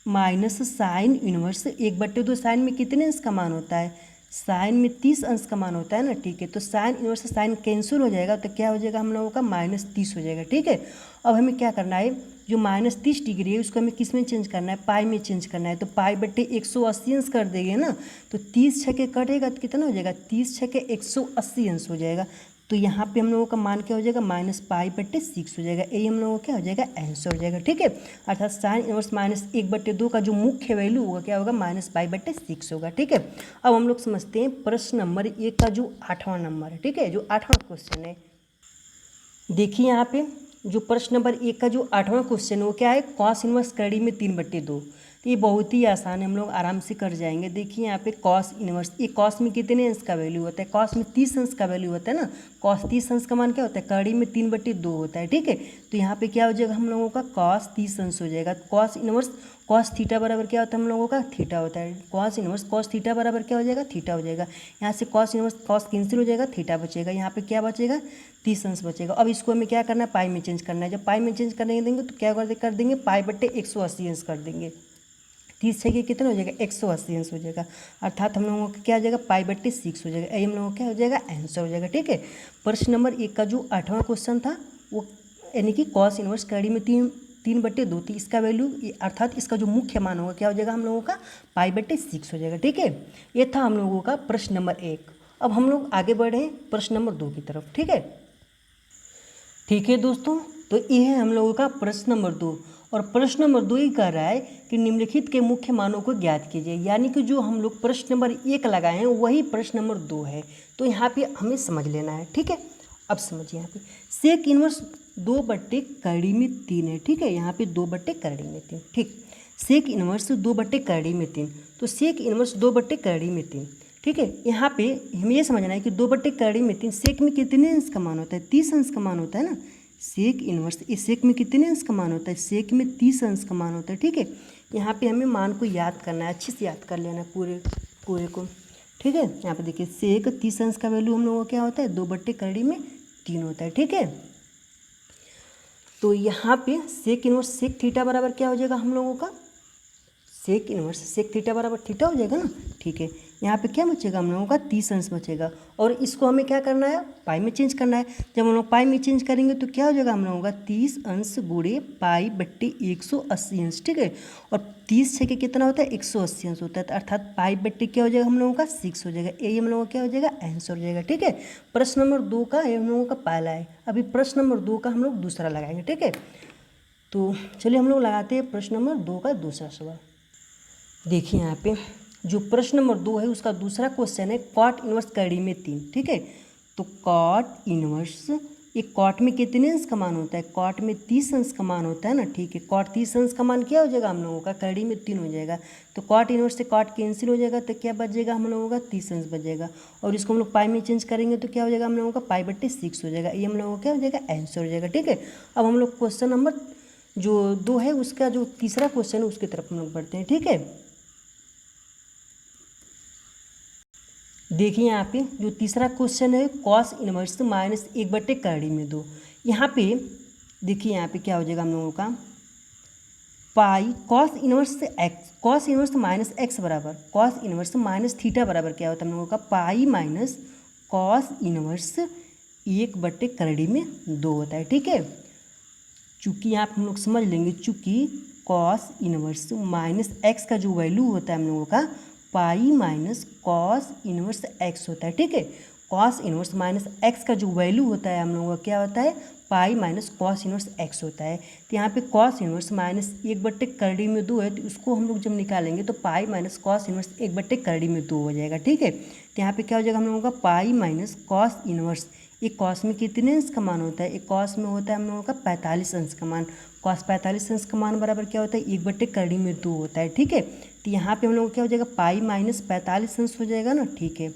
-साइन इनवर्स 1/2, साइन में कितने अंश का मान होता है, साइन में 30 अंश का मान होता है ना। ठीक है, तो साइन इनवर्स से साइन कैंसिल हो जाएगा, तो क्या हो जाएगा हम लोगों का -30 हो जाएगा। ठीक है, अब हमें क्या करना है, जो -30 डिग्री है उसको हमें किस में चेंज करना है, पाई में चेंज करना है। तो पाई/180 अंश कर देंगे ना, तो 30 छके कटेगा तो कितना हो जाएगा, 30 छके 180 अंश हो जाएगा। तो यहाँ पे हम लोगों का मान क्या हो जाएगा -पाई/6 हो जाएगा। यही हम लोगों का क्या हो जाएगा आंसर हो जाएगा। ठीक है, अर्थात साइन इनवर्स -1/2 का जो मुख्य वैल्यू होगा क्या होगा -पाई/6 होगा। ठीक है, अब हम लोग समझते हैं प्रश्न नंबर 1 का जो 8वां नंबर है। ठीक है, जो 8वां क्वेश्चन है, देखिए यहाँ पे जो प्रश्न नंबर 1 का जो 8वां क्वेश्चन है वो क्या है, कॉस इनवर्स कड़ी में 3/2। तो ये बहुत ही आसान है, हम लोग आराम से कर जाएंगे। देखिए यहाँ पे कॉस इनवर्स, ये कॉस में कितने अंश का वैल्यू होता है, कॉस में 30 अंश का वैल्यू होता है ना। कॉस 30 अंश का मान क्या होता है, कड़ी में 3/2 होता है। ठीक है, तो यहाँ पे क्या हो जाएगा हम लोगों का कॉस 30 अंश हो जाएगा। कॉस इनवर्स कॉस थीटा बराबर क्या होता है हम लोगों का थीटा होता है। कॉस इनवर्स कॉस थीटा बराबर क्या हो जाएगा थीटा हो जाएगा। यहाँ से कॉस इनवर्स कॉस कैंसिल हो जाएगा, थीटा बचेगा। यहाँ पे क्या बचेगा 30 अंश बचेगा। अब इसको हमें क्या करना है, पाई में चेंज करना है। जब पाई में चेंज करने देंगे तो क्या कर देंगे पाई/180 अंश कर देंगे। 30 छः कितना हो जाएगा 180 अंश हो जाएगा, अर्थात हम लोगों का क्या हो जाएगा पाई/6 हो जाएगा। यही हम लोगों का क्या हो जाएगा आंसर हो जाएगा। ठीक है, प्रश्न नंबर 1 का जो 8वां क्वेश्चन था वो यानी कि कॉस इनवर्स कड़ी में 3/2 थी, इसका वैल्यू अर्थात इसका जो मुख्य मान होगा क्या हो जाएगा हम लोगों का पाई/6 हो जाएगा। ठीक है, ये था हम लोगों का प्रश्न नंबर 1। अब हम लोग आगे बढ़े प्रश्न नंबर 2 की तरफ। ठीक है दोस्तों, तो ये है हम लोगों का प्रश्न नंबर 2। और प्रश्न नंबर 2 ही कह रहा है कि निम्नलिखित के मुख्य मानों को ज्ञात कीजिए, यानी कि जो हम लोग प्रश्न नंबर 1 लगाए हैं वही प्रश्न नंबर 2 है। तो यहाँ पे हमें समझ लेना है। ठीक है, अब समझिए यहाँ पे सेक इनवर्स 2/कड़ी में 3 है। ठीक है, यहाँ पे 2/कड़ी में 3। ठीक, सेक इनवर्स 2/कड़ी में 3, तो सेक इनवर्स 2/कड़ी में 3। ठीक है, यहाँ पे हमें ये समझना है कि 2/कड़ी में 3 सेक में कितने अंश का मान होता है, 30 अंश का मान होता है ना। सेक इनवर्स इस सेक में कितने अंश का मान होता है, सेक में 30 अंश का मान होता है। ठीक है, यहाँ पे हमें मान को याद करना है, अच्छे से याद कर लेना है पूरे को। ठीक है, यहाँ पे देखिए सेक 30 अंश का वैल्यू हम लोगों का क्या होता है 2/कड़ी में 3 होता है। ठीक है, तो यहाँ पे सेक इनवर्स सेक थीटा बराबर क्या हो जाएगा हम लोगों का, सेक इनवर्स सेक थीटा बराबर थीटा हो जाएगा ना। ठीक है, यहाँ पे क्या बचेगा हम लोगों का 30 अंश बचेगा, और इसको हमें क्या करना है पाई में चेंज करना है। जब हम लोग पाई में चेंज करेंगे तो क्या हो जाएगा हम लोगों का 30 अंश गुणे पाई/180 अंश। ठीक है, और 30 छः के कितना होता है 180 अंश होता है, तो अर्थात पाई/, क्या हो जाएगा हम लोगों का 6 हो जाएगा। यही हम लोगों का क्या हो जाएगा आंसर हो जाएगा। ठीक है, प्रश्न नंबर 2 का हम लोगों का पहला है। अभी प्रश्न नंबर 2 का हम लोग दूसरा लगाएंगे। ठीक है, तो चलिए हम लोग लगाते हैं प्रश्न नंबर 2 का दूसरा सवाल। देखिए यहाँ पे जो प्रश्न नंबर 2 है उसका दूसरा क्वेश्चन है कॉट इनवर्स कड़ी में 3। ठीक है, तो कॉट इनवर्स ये कॉट में कितने अंश का मान होता है, कॉट में 30 अंश का मान होता है ना। ठीक है, कॉट 30 अंश का मान क्या हो जाएगा हम लोगों का कड़ी में 3 हो जाएगा, तो कॉट इनवर्स से कॉट कैंसिल हो जाएगा, तो क्या बचेगा हम लोगों का 30 अंश बचेगा। और इसको हम लोग पाई में चेंज करेंगे तो क्या हो जाएगा हम लोगों का पाई/6 हो जाएगा। ये हम लोगों का क्या हो जाएगा आंसर हो जाएगा। ठीक है, अब हम लोग क्वेश्चन नंबर जो 2 है उसका जो तीसरा क्वेश्चन है उसकी तरफ हम लोग बढ़ते हैं। ठीक है, देखिए यहाँ पे जो तीसरा क्वेश्चन है कॉस इनवर्स -1/कड़ी में 2। यहाँ पे देखिए यहाँ पे क्या हो जाएगा हम लोगों का pi cos inverse x, cos inverse -x बराबर कॉस इनवर्स माइनस थीटा बराबर क्या होता है हम लोगों का पाई माइनस कॉस इनवर्स 1/कड़ी में 2 होता है। ठीक है, चूँकि यहाँ पे हम लोग समझ लेंगे, चूँकि कॉस इनवर्स माइनस एक्स का जो वैल्यू होता है हम लोगों का pi minus cos inverse x होता है। ठीक है, कॉस इनवर्स माइनस एक्स का जो वैल्यू होता है हम लोगों का क्या होता है, pi minus cos inverse x होता है। तो यहाँ पे कॉस इनवर्स माइनस 1/2 में 2 है, तो उसको हम लोग जब निकालेंगे तो पाई माइनस कॉस इनवर्स 1/2 में 2 हो जाएगा। ठीक है, तो यहाँ पे क्या हो जाएगा हम लोगों का पाई माइनस कॉस इनवर्स, एक कॉस में कितने अंश का मान होता है, एक कॉस में होता है हम लोगों का 45 अंश का मान। कॉस 45 अंश का मान बराबर क्या होता है, 1/2 में 2 होता है। ठीक है, तो यहाँ पे हम लोग क्या हो जाएगा, पाई माइनस 45 अंश हो जाएगा ना। ठीक है,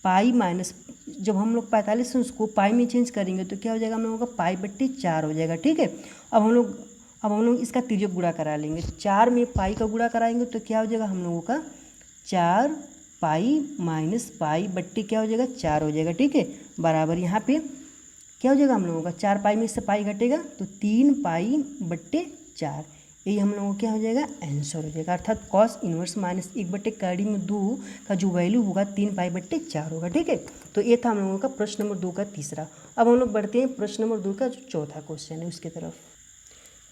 पाई माइनस, जब हम लोग 45 अंश को पाई में चेंज करेंगे तो क्या हो जाएगा हम लोगों का पाई/4 हो जाएगा। ठीक है, अब हम लोग इसका तिर्यक गुणा करा लेंगे। 4 में पाई का गुणा कराएंगे तो क्या हो जाएगा हम लोगों का 4 पाई माइनस पाई/, क्या हो जाएगा 4 हो जाएगा। ठीक है, बराबर यहाँ पे क्या हो जाएगा हम लोगों का 4 पाई में इससे पाई घटेगा तो 3 पाई/4, यही हम लोगों को क्या हो जाएगा आंसर हो जाएगा। अर्थात कॉस इनवर्स माइनस 1/2 में 2 का जो वैल्यू होगा 3 पाई/4 होगा। ठीक है, तो ये था हम लोगों का प्रश्न नंबर 2 का तीसरा। अब हम लोग बढ़ते हैं प्रश्न नंबर 2 का जो चौथा क्वेश्चन है उसकी तरफ।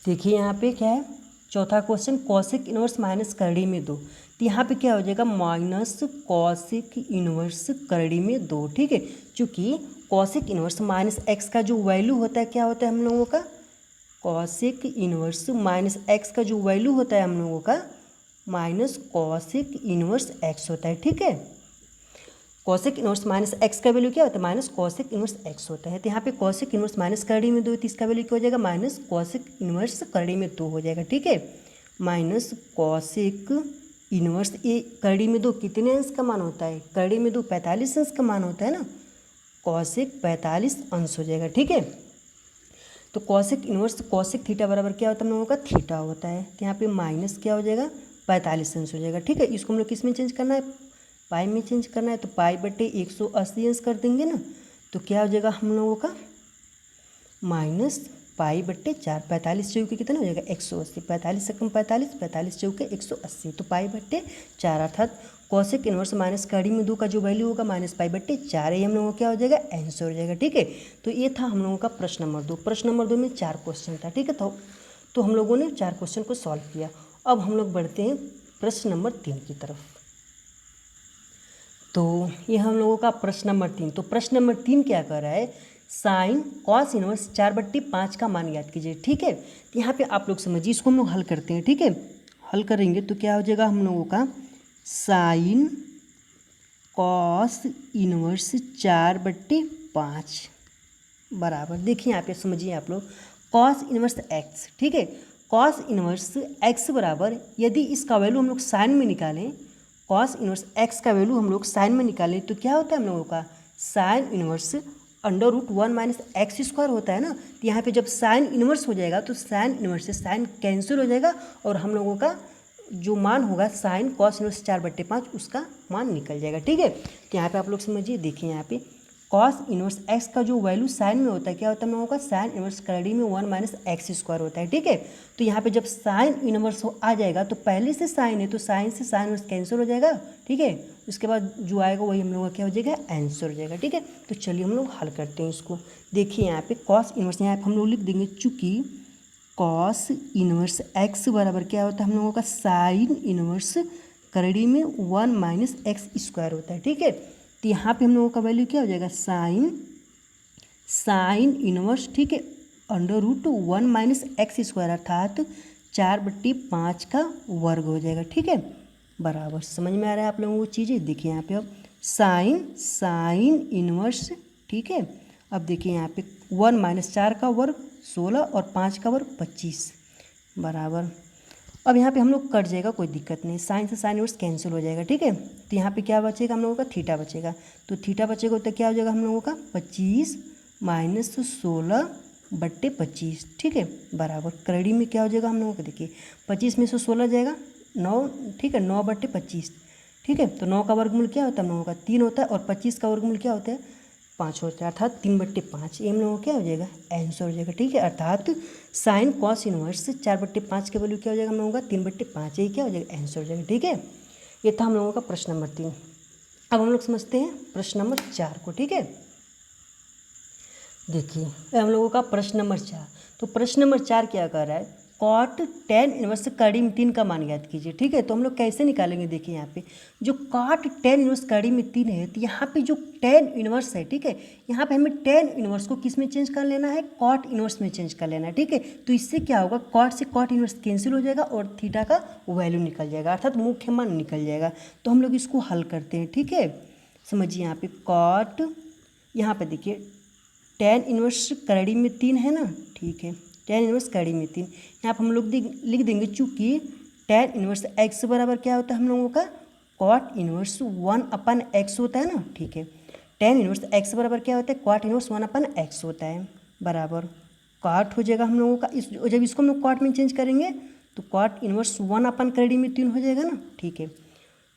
देखिए यहाँ पे क्या है, चौथा क्वेश्चन कॉसिक इनवर्स माइनस करड़ी में 2। तो यहाँ पे क्या हो जाएगा माइनस कॉसिक इनवर्स करड़ी में 2। ठीक है, चूँकि कॉसिक इनवर्स माइनस एक्स का जो वैल्यू होता है क्या होता है हम लोगों का, कॉसिक इनवर्स माइनस एक्स का जो वैल्यू होता है हम लोगों का माइनस कॉसिक इनवर्स एक्स होता है। ठीक है, कॉसिक इनवर्स माइनस एक्स का वैल्यू क्या होता है, माइनस कॉसिक इनवर्स एक्स होता है। तो यहाँ पे कॉसिक इनवर्स माइनस करड़ी में 2, तो इसका वैल्यू क्या हो जाएगा माइनस कॉसिक इनवर्स करड़ी में 2 हो जाएगा। ठीक है, माइनस कॉसिक इनवर्स, ये करड़ी में 2 कितने अंश का मान होता है, करड़ी में 2 45 अंश का मान होता है ना, कॉसिक 45 अंश हो जाएगा। ठीक है, तो कॉसिक इनवर्स कॉसिक थीटा बराबर क्या होता है हम लोगों का थीटा होता है। तो यहाँ पे माइनस क्या हो जाएगा 45 अंश हो जाएगा। ठीक है, इसको हम लोग किस में चेंज करना है, पाई में चेंज करना है, तो पाई/180 अंश कर देंगे ना, तो क्या हो जाएगा हम लोगों का माइनस पाई/4, 45 चौके कितना हो जाएगा 180, 45 से कम 45, 45 चौके 180, तो पाई/4 अर्थात कॉसिक इनवर्स माइनस करड़ी में 2 का जो वैल्यू होगा माइनस पाई/4, ये हम लोगों को क्या हो जाएगा आंसर हो जाएगा। ठीक है, तो ये था हम लोगों का प्रश्न नंबर 2। प्रश्न नंबर 2 में 4 क्वेश्चन था। ठीक है, तो हम लोगों ने 4 क्वेश्चन को सॉल्व किया। अब हम लोग बढ़ते हैं प्रश्न नंबर 3 की तरफ। तो ये हम लोगों का प्रश्न नंबर 3। तो प्रश्न नंबर 3 क्या कर रहा है, साइन कॉस इनवर्स 4/5 का मान याद कीजिए। ठीक है, तो यहाँ पे आप लोग समझिए, इसको हम लोग हल करते हैं। ठीक है, हल करेंगे तो क्या हो जाएगा हम लोगों का साइन कॉस इनवर्स 4/5 बराबर, देखिए यहाँ पे समझिए आप लोग, कॉस इनवर्स एक्स। ठीक है, कॉस इनवर्स एक्स बराबर, यदि इसका वैल्यू हम लोग साइन में निकालें, कॉस इनवर्स एक्स का वैल्यू हम लोग साइन में निकालें तो क्या होता है हम लोगों का sine inverse √1 minus x square होता है ना। तो यहाँ पे जब साइन इनवर्स हो जाएगा तो साइन इनवर्स से साइन कैंसिल हो जाएगा और हम लोगों का जो मान होगा साइन कॉस इनवर्स 4/5 उसका मान निकल जाएगा। ठीक है, तो यहाँ पे आप लोग समझिए, देखिए यहाँ पे कॉस इनवर्स एक्स का जो वैल्यू साइन में होता है क्या होता है हम लोगों का साइन इनवर्स करड़ी में 1 माइनस एक्स स्क्वायर होता है। ठीक है, तो यहाँ पे जब साइन इनवर्स आ जाएगा तो पहले से साइन है तो साइन से साइन इनवर्स कैंसिल हो जाएगा। ठीक है, उसके बाद जो आएगा वही हम लोगों का क्या हो जाएगा आंसर हो जाएगा। ठीक है, तो चलिए हम लोग हल करते हैं इसको। देखिए यहाँ पे कॉस इनवर्स, यहाँ पे हम लोग लिख देंगे, चूँकि कॉस इनवर्स एक्स बराबर क्या होता है हम लोगों का साइन इनवर्स करड़ी में 1 माइनस एक्स स्क्वायर होता है। ठीक है, तो यहाँ पे हम लोगों का वैल्यू क्या हो जाएगा साइन इनवर्स, ठीक है, √1 माइनस एक्स स्क्वायर अर्थात 4/5 का वर्ग हो जाएगा। ठीक है, बराबर, समझ में आ रहा है आप लोगों को चीज़ें। देखिए यहाँ पे अब साइन इनवर्स, ठीक है, अब देखिए यहाँ पे 1 माइनस 4 का वर्ग 16 और 5 का वर्ग 25 बराबर। अब यहाँ पे हम लोग कट जाएगा, कोई दिक्कत नहीं, साइन से साइन इनवर्स कैंसिल हो जाएगा। ठीक है, तो यहाँ पे क्या बचेगा हम लोगों का थीटा बचेगा, तो थीटा बचेगा तो क्या हो जाएगा हम लोगों का 25 माइनस 16/25। ठीक है, बराबर करड़ी में क्या हो जाएगा हम लोगों का, देखिए 25 में से 16 जाएगा 9। ठीक है, 9/25। ठीक है, तो 9 का वर्गमूल क्या होता है हम लोगों का 3 होता है और 25 का वर्गमूल क्या होता है 5 होता है, अर्थात 3/5। ये हम लोगों को क्या हो जाएगा आंसर हो जाएगा। ठीक है, अर्थात साइन कॉस इनवर्स 4/5 के वैल्यू क्या हो जाएगा हम लोगों का 3/5, ये क्या हो जाएगा आंसर हो जाएगा। ठीक है, ये था हम लोगों का प्रश्न नंबर 3। अब हम लोग समझते हैं प्रश्न नंबर 4 को। ठीक है, देखिए हम लोगों का प्रश्न नंबर 4। तो प्रश्न नंबर 4 क्या कर रहा है, कॉट टेन इनवर्स कड़ी में 3 का मान ज्ञात कीजिए। ठीक है, तो हम लोग कैसे निकालेंगे, देखिए यहाँ पे जो कॉट टेन इनवर्स कड़ी में 3 है, तो यहाँ पे जो टेन इनवर्स है, ठीक है, यहाँ पे हमें टेन इनवर्स को किस में चेंज कर लेना है, कॉट इनवर्स में चेंज कर लेना है। ठीक है, तो इससे क्या होगा, कॉट से कॉट इनवर्स कैंसिल हो जाएगा और थीटा का वैल्यू निकल जाएगा, अर्थात मुख्य मान निकल जाएगा। तो हम लोग इसको हल करते हैं। ठीक है, समझिए यहाँ पे कॉट, यहाँ पे देखिए टेन इनवर्स कड़ी में 3 है ना, ठीक है, टेन इनवर्स कड़ी में 3, यहाँ पर हम लोग लिख देंगे, चूँकि टेन इनवर्स एक्स बराबर क्या होता है हम लोगों का, कॉट इनवर्स 1/x होता है ना। ठीक है, टेन इनवर्स एक्स बराबर क्या होता है, कॉट इनवर्स 1/x होता है, बराबर कॉट हो जाएगा हम लोगों का, जब इसको हम लोग कॉट में चेंज करेंगे तो कॉट इनवर्स 1/कड़ी में 3 हो जाएगा ना। ठीक है,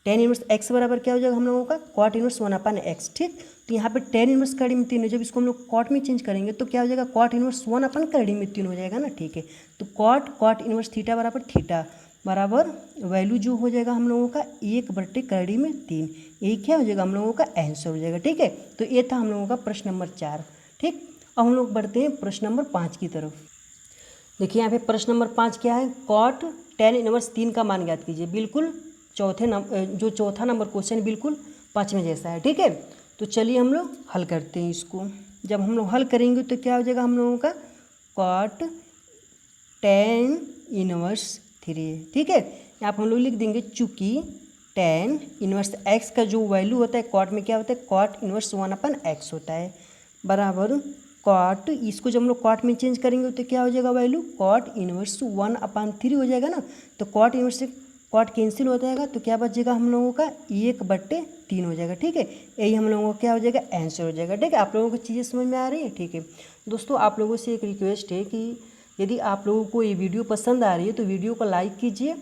टेन इनवर्स एक्स बराबर क्या हो जाएगा हम लोगों का, कॉट इनवर्स 1/x। ठीक, तो यहाँ पे टेन इनवर्स कड़ी में 3 है, जब इसको हम लोग कॉट में चेंज करेंगे तो क्या हो जाएगा, कॉट इनवर्स 1/कड़ी में 3 हो जाएगा ना। ठीक है, तो कॉट इनवर्स थीटा बराबर थीटा बराबर वैल्यू जो हो जाएगा हम लोगों का 1/कड़ी में 3, यही क्या हो जाएगा हम लोगों का आंसर हो जाएगा। ठीक है, तो ये था हम लोगों का प्रश्न नंबर 4। ठीक, अब हम लोग बढ़ते हैं प्रश्न नंबर 5 की तरफ। देखिए यहाँ पे प्रश्न नंबर 5 क्या है, कॉट टेन इनवर्स 3 का मान ज्ञात कीजिए। बिल्कुल चौथा नंबर क्वेश्चन बिल्कुल 5वें जैसा है। ठीक है, तो चलिए हम लोग हल करते हैं इसको। जब हम लोग हल करेंगे तो क्या हो जाएगा हम लोगों का, कॉट टेन इनवर्स 3। ठीक है, यहाँ पर हम लोग लिख देंगे, चूँकि टेन इनवर्स एक्स का जो वैल्यू होता है कॉट में क्या होता है, कॉट इनवर्स 1/x होता है, बराबर कॉट, इसको जब हम लोग कॉट में चेंज करेंगे तो क्या हो जाएगा वैल्यू, कॉट इनवर्स 1/3 हो जाएगा ना। तो कॉट इनवर्स से कॉट कैंसिल हो जाएगा तो क्या बचेगा हम लोगों का, 1/3 हो जाएगा। ठीक है, यही हम लोगों का क्या हो जाएगा, आंसर हो जाएगा। ठीक है, आप लोगों को चीज़ें समझ में आ रही है। ठीक है दोस्तों, आप लोगों से एक रिक्वेस्ट है कि यदि आप लोगों को ये वीडियो पसंद आ रही है तो वीडियो को लाइक कीजिए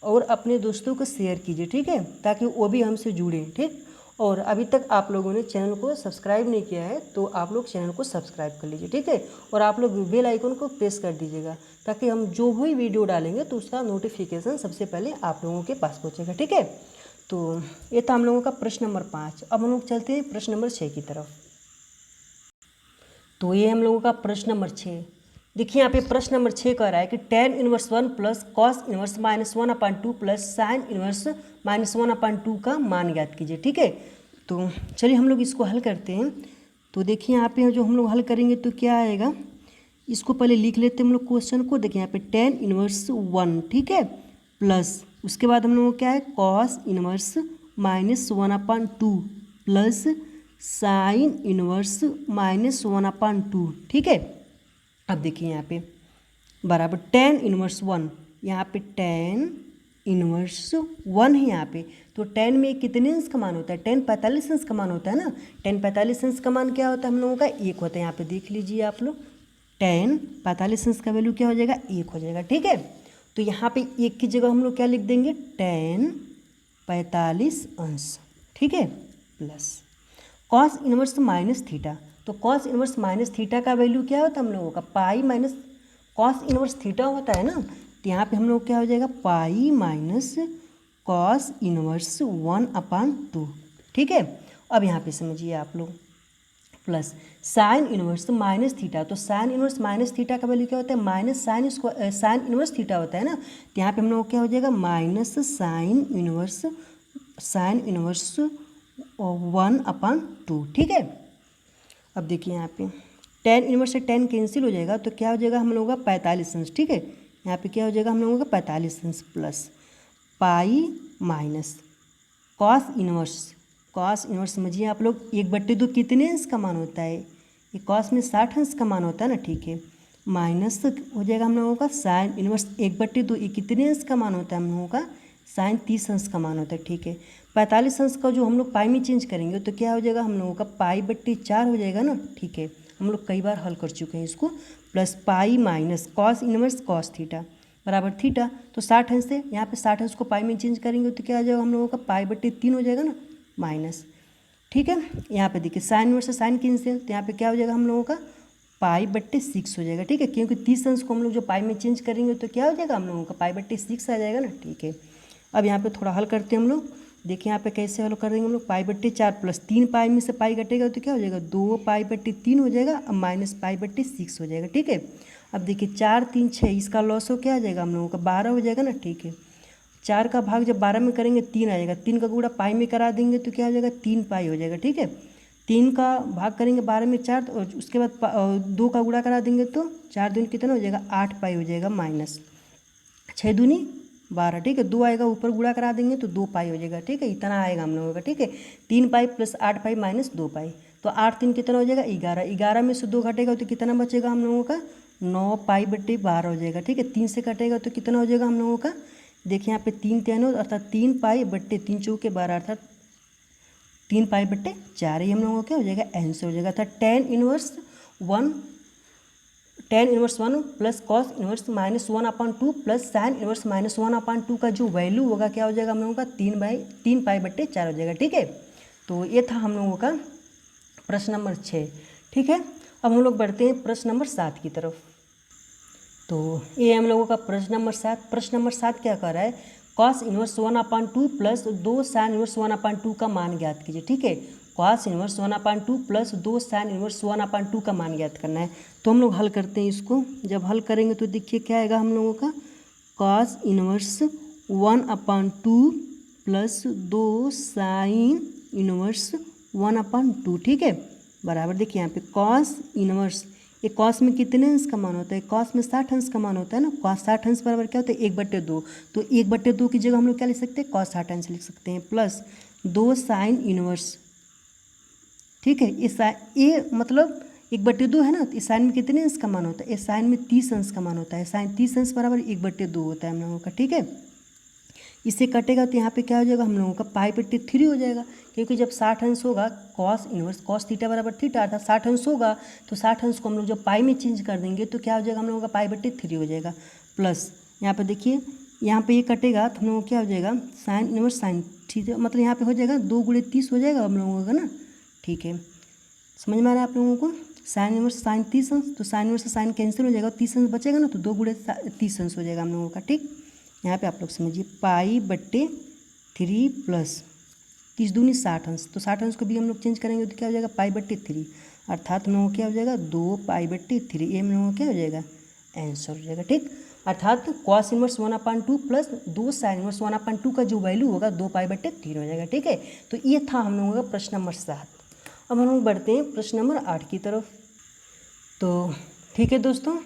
और अपने दोस्तों को शेयर कीजिए। ठीक है, ताकि वो भी हमसे जुड़ें। ठीक, और अभी तक आप लोगों ने चैनल को सब्सक्राइब नहीं किया है तो आप लोग चैनल को सब्सक्राइब कर लीजिए। ठीक है, और आप लोग बेल आइकन को प्रेस कर दीजिएगा, ताकि हम जो भी वीडियो डालेंगे तो उसका नोटिफिकेशन सबसे पहले आप लोगों के पास पहुंचेगा। ठीक है, तो ये था हम लोगों का प्रश्न नंबर 5। अब हम लोग चलते हैं प्रश्न नंबर 6 की तरफ। तो ये हम लोगों का प्रश्न नंबर 6। देखिए यहाँ पे प्रश्न नंबर 6 कह रहा है कि tan inverse 1 plus cos inverse -1/2 plus sine inverse -1/2 का मान ज्ञात कीजिए। ठीक है, तो चलिए हम लोग इसको हल करते हैं। तो देखिए यहाँ पे जो हम लोग हल करेंगे तो क्या आएगा, इसको पहले लिख लेते हैं हम लोग क्वेश्चन को। देखिए यहाँ पे टेन इनवर्स 1, ठीक है, प्लस उसके बाद हम लोगों को क्या है, cos inverse -1/2 plus sine inverse -1/2। ठीक है, अब देखिए यहाँ पे बराबर टेन इनवर्स 1, यहाँ पे टेन इनवर्स 1 है यहाँ पे, तो टेन में कितने अंश का मान होता है, 10 45 अंश का मान होता है ना। 10 45 अंश का मान क्या होता है हम लोगों का, 1 होता है। यहाँ पे देख लीजिए आप लोग, 10 45 अंश का वैल्यू क्या हो जाएगा, 1 हो जाएगा। ठीक है, तो यहाँ पे 1 की जगह हम लोग क्या लिख देंगे, 10 45 अंश। ठीक है, plus cos inverse minus theta, तो कॉस इनवर्स माइनस थीटा का वैल्यू क्या होता है हम लोगों का, pi minus cos inverse theta होता है ना। तो यहाँ पे हम लोग क्या हो जाएगा, पाई माइनस कॉस इनवर्स 1/2। ठीक है, अब यहाँ पे समझिए आप लोग, plus sine inverse minus theta, तो साइन इनवर्स माइनस थीटा का वैल्यू क्या होता है, माइनस साइन इनवर्स थीटा होता है ना। तो यहाँ पे हम लोग क्या हो जाएगा, माइनस साइन इनवर्स 1/2। ठीक है, अब देखिए यहाँ पे टेन इनवर्स से 10 कैंसिल हो जाएगा तो क्या हो जाएगा हम लोगों का 45 अंश। ठीक है, यहाँ पे क्या हो जाएगा हम लोगों का 45 अंश plus pi minus cos inverse समझिए आप लोग, 1/2 कितने अंश का मान होता है, ये कॉस में 60 अंश का मान होता है ना। ठीक है, माइनस हो जाएगा हम लोगों का साइन इनवर्स 1/2, ये कितने अंश का मान होता है हम लोगों का, साइन 30 अंश का मान होता है। ठीक है, 45 अंश का जो हम लोग पाई में चेंज करेंगे तो क्या हो जाएगा हम लोगों का, पाई/4 हो जाएगा ना। ठीक है, हम लोग कई बार हल कर चुके हैं इसको, plus pi minus cos inverse cos theta बराबर थीटा, तो 60 अंश से यहाँ पे 60 अंश को पाई में चेंज करेंगे तो क्या हो जाएगा हम लोगों का, पाई/3 हो जाएगा ना, माइनस। ठीक है, यहाँ पे देखिए साइन इनवर्स से साइन कैंसिल, तो यहाँ पे क्या हो जाएगा हम लोगों का, पाई/6 हो जाएगा। ठीक है, क्योंकि 30 अंश को हम लोग जो पाई में चेंज करेंगे तो क्या हो जाएगा हम लोगों का, पाई/6 आ जाएगा ना। ठीक है, अब यहाँ पे थोड़ा हल करते हैं हम लोग। देखिए यहाँ पे कैसे हल कर देंगे हम लोग, पाई/4 प्लस 3 पाई में से पाई घटेगा तो क्या हो जाएगा, 2 पाई/3 हो जाएगा, अब माइनस पाई/6 हो जाएगा। ठीक है, अब देखिए 4 3 6, इसका लॉसो क्या आ जाएगा हम लोगों का 12 हो जाएगा ना। ठीक है, 4 का भाग जब 12 में करेंगे 3 आ जाएगा, 3 का गुणा पाई में करा देंगे तो क्या हो जाएगा 3 पाई हो जाएगा। ठीक है, 3 का भाग करेंगे 12 में 4, और उसके बाद 2 का गुणा करा देंगे तो 4 दूनी कितना हो जाएगा 8 पाई हो जाएगा, माइनस 6 दूनी 12। ठीक है, 2 आएगा ऊपर गुणा करा देंगे तो 2 पाई हो जाएगा। ठीक है, इतना आएगा हम लोगों का। ठीक है, 3 पाई प्लस 8 पाई माइनस 2 पाई, तो 8 3 कितना हो जाएगा 11। 11 में से 2 घटेगा तो कितना बचेगा हम लोगों का 9 पाई बट्टे 12 हो जाएगा। ठीक है, 3 से कटेगा तो कितना हो जाएगा हम लोगों का, देखिए यहाँ पे 3 3 अर्थात 3 पाई बट्टे 3 चौके 12 अर्थात 3 पाई बट्टे 4, ये हम लोगों का क्या हो जाएगा आंसर हो जाएगा। अर्थात tan inverse 1 plus cos inverse -1/2 plus sine inverse -1/2 का जो वैल्यू होगा क्या हो जाएगा हम लोगों का 3 पाई बट्टे 4 हो जाएगा। ठीक है, तो ये था हम लोगों का प्रश्न नंबर 6। ठीक है, अब हम लोग बढ़ते हैं प्रश्न नंबर 7 की तरफ। तो ये हम लोगों का प्रश्न नंबर 7। प्रश्न नंबर 7 क्या कर रहा है, cos inverse 1/2 plus 2 sine inverse 1/2 का मान ज्ञात कीजिए। ठीक है, cos inverse 1/2 plus 2 sine inverse 1/2 का मान ज्ञात करना है। तो हम लोग हल करते हैं इसको। जब हल करेंगे तो देखिए क्या आएगा हम लोगों का, cos inverse 1/2 plus 2 sine inverse 1/2। ठीक है, बराबर देखिए यहाँ पे कॉस इनवर्स, ये कॉस में कितने अंश का मान होता है, कॉस में 60 अंश का मान होता है ना। कॉस 60 अंश बराबर क्या होता है 1/2, तो 1/2 की जगह हम लोग क्या लिख सकते हैं कॉस 60 अंश लिख सकते हैं, प्लस 2 साइन इनवर्स। ठीक है, ये मतलब 1/2 है ना, तो इस साइन में कितने अंश का मान होता है, इस साइन में 30 अंश का मान होता है। साइन 30 अंश बराबर 1/2 होता है हम लोगों का। ठीक है, इससे कटेगा तो यहाँ पे क्या हो जाएगा हम लोगों का पाई बट्टे 3 हो जाएगा, क्योंकि जब 60 अंश होगा कॉस इनवर्स कॉस थीटा बराबर थीटा अर्थात 60 अंश होगा, तो 60 अंश को हम लोग जब पाई में चेंज कर देंगे तो क्या हो जाएगा हम लोगों का पाई बट्टे 3 हो जाएगा। प्लस यहाँ पे देखिए, यहाँ पे ये कटेगा तो हम लोगों को क्या हो जाएगा साइन इनवर्स साइन थीटा, मतलब यहाँ पे हो जाएगा 2 गुणे 30 हो जाएगा हम लोगों का ना। ठीक है, समझ में आ रहा है आप लोगों को, साइन इनवर्स साइन 30 अंश, तो साइन इनवर्स साइन कैंसिल हो जाएगा, 30 अंश बचेगा ना, तो 2 गुणे 30 अंश हो जाएगा हम लोगों का। ठीक, यहाँ पे आप लोग समझिए पाई बट्टे 3 प्लस 30 दूनी 60 अंश, तो 60 अंश को भी हम लोग चेंज करेंगे तो क्या हो जाएगा पाई बट्टे 3, अर्थात हम लोगों को क्या हो जाएगा 2 पाई बट्टे 3, ये हम लोगों को क्या हो जाएगा आंसर हो जाएगा। ठीक, अर्थात cos inverse 1/2 plus 2 sine inverse 1/2 का जो वैल्यू होगा 2 पाई बट्टे 3 हो जाएगा। ठीक है, तो ये था हम लोगों का प्रश्न नंबर 7। अब हम लोग बढ़ते हैं प्रश्न नंबर 8 की तरफ। तो ठीक है दोस्तों,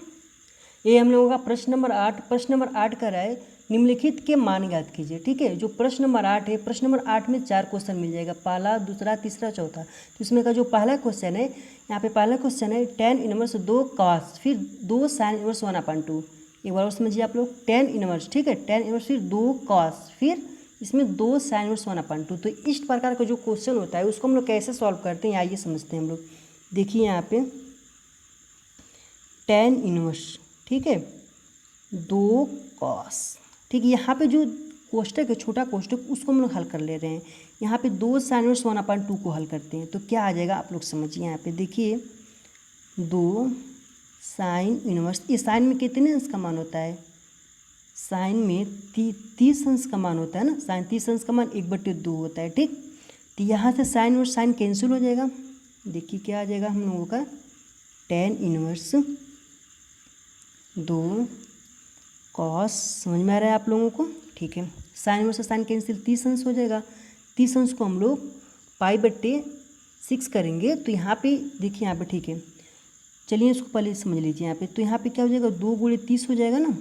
ये हम लोगों का प्रश्न नंबर 8। प्रश्न नंबर 8 कर रहा है निम्नलिखित के मान ज्ञात कीजिए। ठीक है, जो प्रश्न नंबर 8 है, प्रश्न नंबर 8 में 4 क्वेश्चन मिल जाएगा, पहला दूसरा तीसरा चौथा। तो इसमें का जो पहला क्वेश्चन है, यहाँ पे पहला क्वेश्चन है tan इनवर्स 2 कॉस फिर 2 साइन इनवर्स 1/2। एक बार और समझिए आप लोग, tan इनवर्स, ठीक है, tan इनवर्स फिर 2 कॉस फिर इसमें 2 साइन इनवर्स 1/2। तो इस प्रकार का जो क्वेश्चन होता है उसको हम लोग कैसे सॉल्व करते हैं आइए समझते हैं हम लोग। देखिए यहाँ पे tan इनवर्स, ठीक है, 2 कॉस, ठीक है, यहाँ पे जो कोष्टक है छोटा कोष्टक उसको हम लोग हल कर ले रहे हैं। यहाँ पे 2 साइन इनवर्स 1/2 को हल करते हैं तो क्या आ जाएगा आप लोग समझिए। यहाँ पे देखिए 2 साइन इनवर्स, ये साइन में कितने अंश का मान होता है, साइन में 30 अंश का मान होता है ना, साइन 30 अंश का मान 1/2 होता है। ठीक, तो यहाँ से साइन और साइन कैंसिल हो जाएगा। देखिए क्या आ जाएगा हम लोगों का tan इनवर्स 2 कॉस, समझ में आ रहा है आप लोगों को। ठीक है, साइन इनवर्स साइन कैंसिल 30 अंश हो जाएगा, 30 अंश को हम लोग पाई बट्टे 6 करेंगे तो यहाँ पे देखिए यहाँ पे, ठीक है, चलिए इसको पहले समझ लीजिए यहाँ पे। तो यहाँ पे क्या हो जाएगा 2 गुणे 30 हो जाएगा ना,